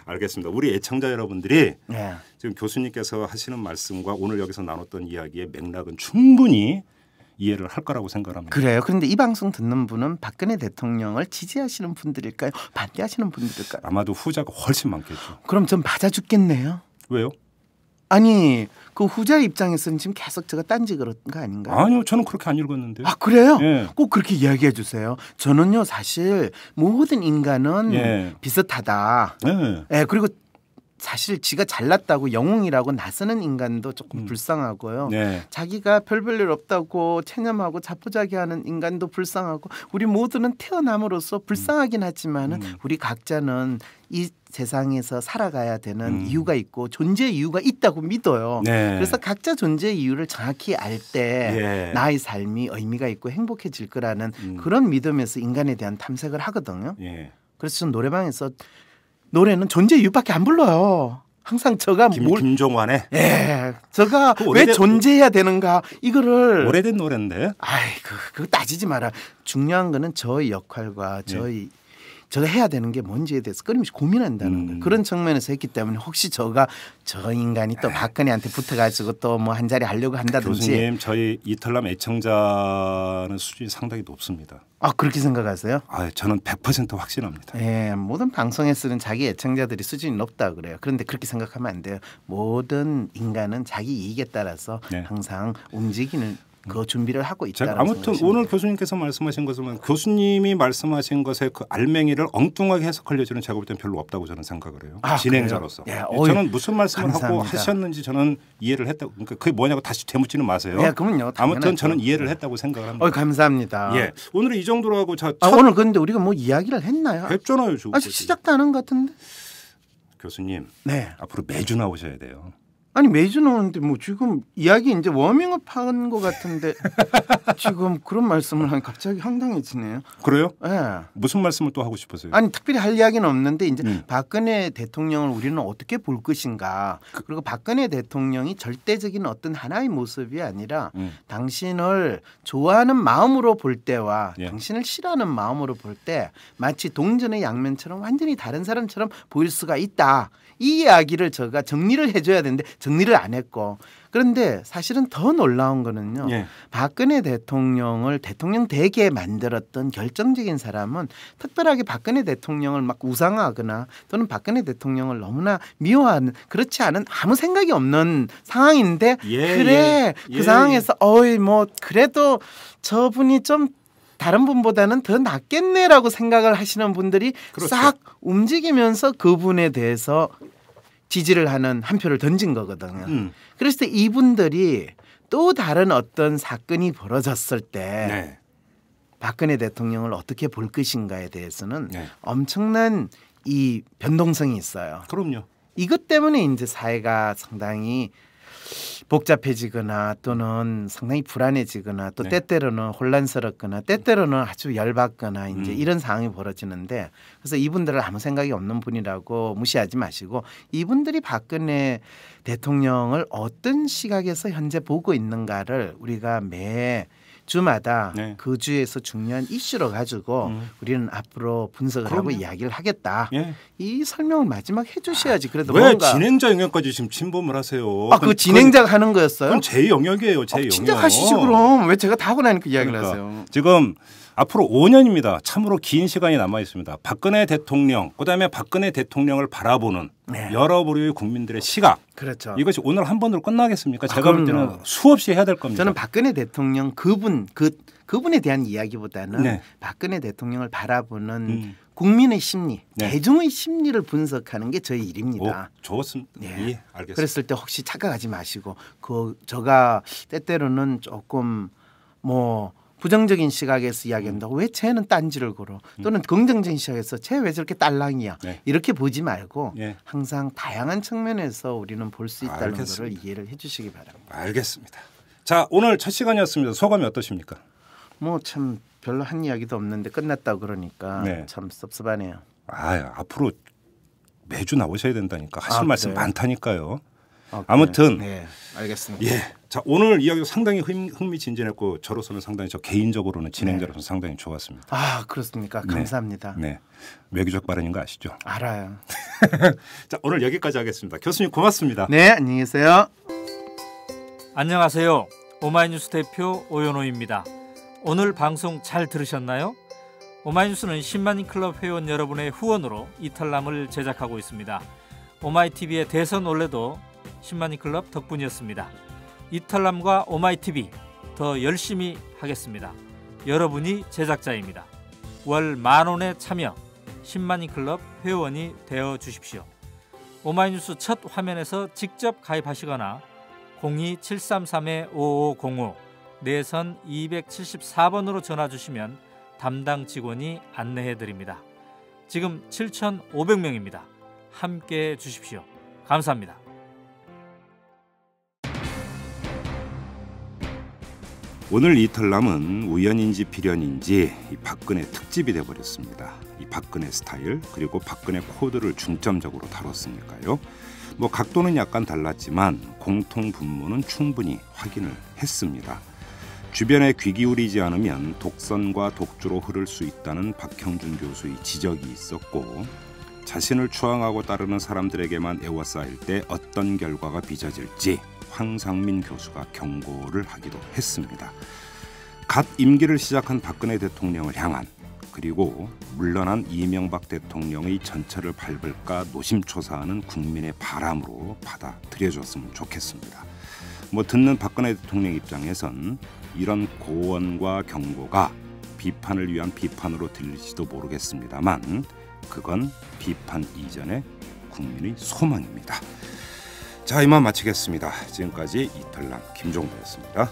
B: 알겠습니다. 우리 애청자 여러분들이
G: 네.
B: 지금 교수님께서 하시는 말씀과 오늘 여기서 나눴던 이야기의 맥락은 충분히 이해를 할 거라고 생각합니다.
G: 그래요. 그런데 이 방송 듣는 분은 박근혜 대통령을 지지하시는 분들일까요? 반대하시는 분들일까요?
B: 아마도 후자가 훨씬 많겠죠.
G: 그럼 전 맞아 죽겠네요.
B: 왜요?
G: 아니 그 후자 입장에서는 지금 계속 제가 딴지 그런 거 아닌가요?
B: 아니요. 저는 그렇게 안 읽었는데요.
G: 그래요?
B: 예.
G: 꼭 그렇게 이야기해 주세요. 저는요 사실 모든 인간은 비슷하다. 예, 그리고 사실 지가 잘났다고 영웅이라고 나서는 인간도 조금 불쌍하고요. 자기가 별 일 없다고 체념하고 자포자기하는 인간도 불쌍하고 우리 모두는 태어남으로써 불쌍하긴 하지만은 우리 각자는 이 세상에서 살아가야 되는 이유가 있고 존재의 이유가 있다고 믿어요. 그래서 각자 존재의 이유를 정확히 알 때 나의 삶이 의미가 있고 행복해질 거라는 그런 믿음에서 인간에 대한 탐색을 하거든요. 그래서 전 노래방에서 노래는 존재 이유밖에 안 불러요. 항상 저가
B: 김종환의
G: 저가 왜 존재해야 되는가 이거를
B: 오래된 노래인데.
G: 아이 그거 따지지 마라. 중요한 거는 저의 역할과 저가 해야 되는 게 뭔지에 대해서 끊임없이 고민한다는 거예요. 그런 측면에서 했기 때문에 혹시 저 인간이 또 박근혜한테 붙어가지고 또 뭐 한 자리 하려고 한다든지.
B: 교수님 저희 이탈남 애청자는 수준이 상당히 높습니다.
G: 아 그렇게 생각하세요?
B: 저는 100% 확신합니다.
G: 모든 방송에 쓰는 자기 애청자들이 수준이 높다 그래요. 그런데 그렇게 생각하면 안 돼요. 모든 인간은 자기 이익에 따라서 항상 움직이는 그 준비를 하고 있다.
B: 아무튼 오늘 교수님께서 말씀하신 것은 교수님이 말씀하신 것의 그 알맹이를 엉뚱하게 해석하려지는 제가 볼 때는 별로 없다고 저는 생각을 해요. 진행자로서. 저는 무슨 말씀을 하고 하셨는지 저는 이해를 했다고. 그러니까 그게 뭐냐고 다시 되묻지는 마세요.
G: 그럼요.
B: 아무튼 저는 이해를 했다고 생각을 합니다.
G: 감사합니다.
B: 오늘은 이 정도로 하고
G: 오늘 근데 우리가 뭐 이야기를 했나요?
B: 했잖아요.
G: 아직 시작도 안 한 것 같은데.
B: 교수님. 앞으로 매주 나오셔야 돼요.
G: 아니 매주 나오는데 뭐 지금 이야기 이제 워밍업 한 것 같은데 지금 그런 말씀을 하니 갑자기 황당해지네요.
B: 그래요? 무슨 말씀을 또 하고 싶으세요?
G: 아니 특별히 할 이야기는 없는데 이제 박근혜 대통령을 우리는 어떻게 볼 것인가. 그리고 박근혜 대통령이 절대적인 어떤 하나의 모습이 아니라 당신을 좋아하는 마음으로 볼 때와 당신을 싫어하는 마음으로 볼 때 마치 동전의 양면처럼 완전히 다른 사람처럼 보일 수가 있다. 이 이야기를 제가 정리를 해줘야 되는데 정리를 안 했고 그런데 사실은 더 놀라운 거는요. 박근혜 대통령을 대통령 되게 만들었던 결정적인 사람은 특별하게 박근혜 대통령을 막 우상하거나 또는 박근혜 대통령을 너무나 미워하는 그렇지 않은 아무 생각이 없는 상황인데 그 상황에서 뭐 그래도 저분이 좀 다른 분보다는 더 낫겠네라고 생각을 하시는 분들이 싹 움직이면서 그분에 대해서 지지를 하는 한 표를 던진 거거든요. 그랬을 때 이분들이 또 다른 어떤 사건이 벌어졌을 때 박근혜 대통령을 어떻게 볼 것인가에 대해서는 엄청난 이 변동성이 있어요.
B: 그럼요.
G: 이것 때문에 이제 사회가 상당히 복잡해지거나 또는 상당히 불안해지거나 또 때때로는 혼란스럽거나 때때로는 아주 열받거나 이제 이런 상황이 벌어지는데 그래서 이분들을 아무 생각이 없는 분이라고 무시하지 마시고 이분들이 박근혜 대통령을 어떤 시각에서 현재 보고 있는가를 우리가 매 주마다 그 주에서 중요한 이슈로 가지고 우리는 앞으로 분석을 하고 이야기를 하겠다. 이 설명을 마지막 해주셔야지. 그래도
B: 왜
G: 뭔가
B: 진행자 영역까지 지금 침범을 하세요?
G: 그거 진행자가 하는 거였어요?
B: 그건 제 영역이에요. 제 영역.
G: 진짜 하시지 그럼. 왜 제가 다 하고 나니까 이야기를 하세요?
B: 지금 앞으로 5년입니다. 참으로 긴 시간이 남아 있습니다. 박근혜 대통령, 그다음에 박근혜 대통령을 바라보는 여러 부류의 국민들의 시각.
G: 그렇죠.
B: 이것이 오늘 한 번으로 끝나겠습니까? 제가 볼 때는 수없이 해야 될 겁니다.
G: 저는 박근혜 대통령 그분에 대한 이야기보다는 박근혜 대통령을 바라보는 국민의 심리, 대중의 심리를 분석하는 게 저희 일입니다.
B: 좋습니다. 알겠습니다.
G: 그랬을 때 혹시 착각하지 마시고 제가 때때로는 조금 뭐 부정적인 시각에서 이야기한다고 왜 쟤는 딴지를 걸어 또는 긍정적인 시각에서 쟤 왜 저렇게 딸랑이야 이렇게 보지 말고 항상 다양한 측면에서 우리는 볼 수 있다는 것을 이해를 해 주시기 바랍니다.
B: 알겠습니다. 자, 오늘 첫 시간이었습니다. 소감이 어떠십니까?
G: 뭐 참 별로 한 이야기도 없는데 끝났다고 그러니까 참 섭섭하네요.
B: 앞으로 매주 나오셔야 된다니까. 하실 말씀 많다니까요. 아무튼
G: 알겠습니다.
B: 자, 오늘 이야기도 상당히 흥미진진했고 저로서는 상당히 개인적으로는 진행자로서 상당히 좋았습니다.
G: 그렇습니까? 감사합니다.
B: 외교적 발언인 거 아시죠?
G: 알아요.
B: 자, 오늘 여기까지 하겠습니다. 교수님 고맙습니다.
G: 네, 안녕히 계세요.
H: 안녕하세요. 오마이뉴스 대표 오연호입니다. 오늘 방송 잘 들으셨나요? 오마이뉴스는 10만인 클럽 회원 여러분의 후원으로 이탈남을 제작하고 있습니다. 오마이TV의 대선 올레도 10만인 클럽 덕분이었습니다. 이탈남과 오마이TV 더 열심히 하겠습니다. 여러분이 제작자입니다. 월 10,000원에 참여 10만인 클럽 회원이 되어 주십시오. 오마이뉴스 첫 화면에서 직접 가입하시거나 02-733-5505 내선 274번으로 전화 주시면 담당 직원이 안내해 드립니다. 지금 7,500명입니다. 함께해 주십시오. 감사합니다.
B: 오늘 이탈남은 우연인지 필연인지 이 박근혜 특집이 돼버렸습니다. 이 박근혜 스타일 그리고 박근혜 코드를 중점적으로 다뤘으니까요. 뭐 각도는 약간 달랐지만 공통 분모는 충분히 확인을 했습니다. 주변에 귀 기울이지 않으면 독선과 독주로 흐를 수 있다는 박형준 교수의 지적이 있었고, 자신을 추앙하고 따르는 사람들에게만 에워싸일 때 어떤 결과가 빚어질지 황상민 교수가 경고를 하기도 했습니다. 갓 임기를 시작한 박근혜 대통령을 향한, 그리고 물러난 이명박 대통령의 전철을 밟을까 노심초사하는 국민의 바람으로 받아들여줬으면 좋겠습니다. 뭐 듣는 박근혜 대통령 입장에선 이런 고언과 경고가 비판을 위한 비판으로 들릴지도 모르겠습니다만, 그건 비판 이전의 국민의 소망입니다. 자, 이만 마치겠습니다. 지금까지 이탈남 김종배였습니다.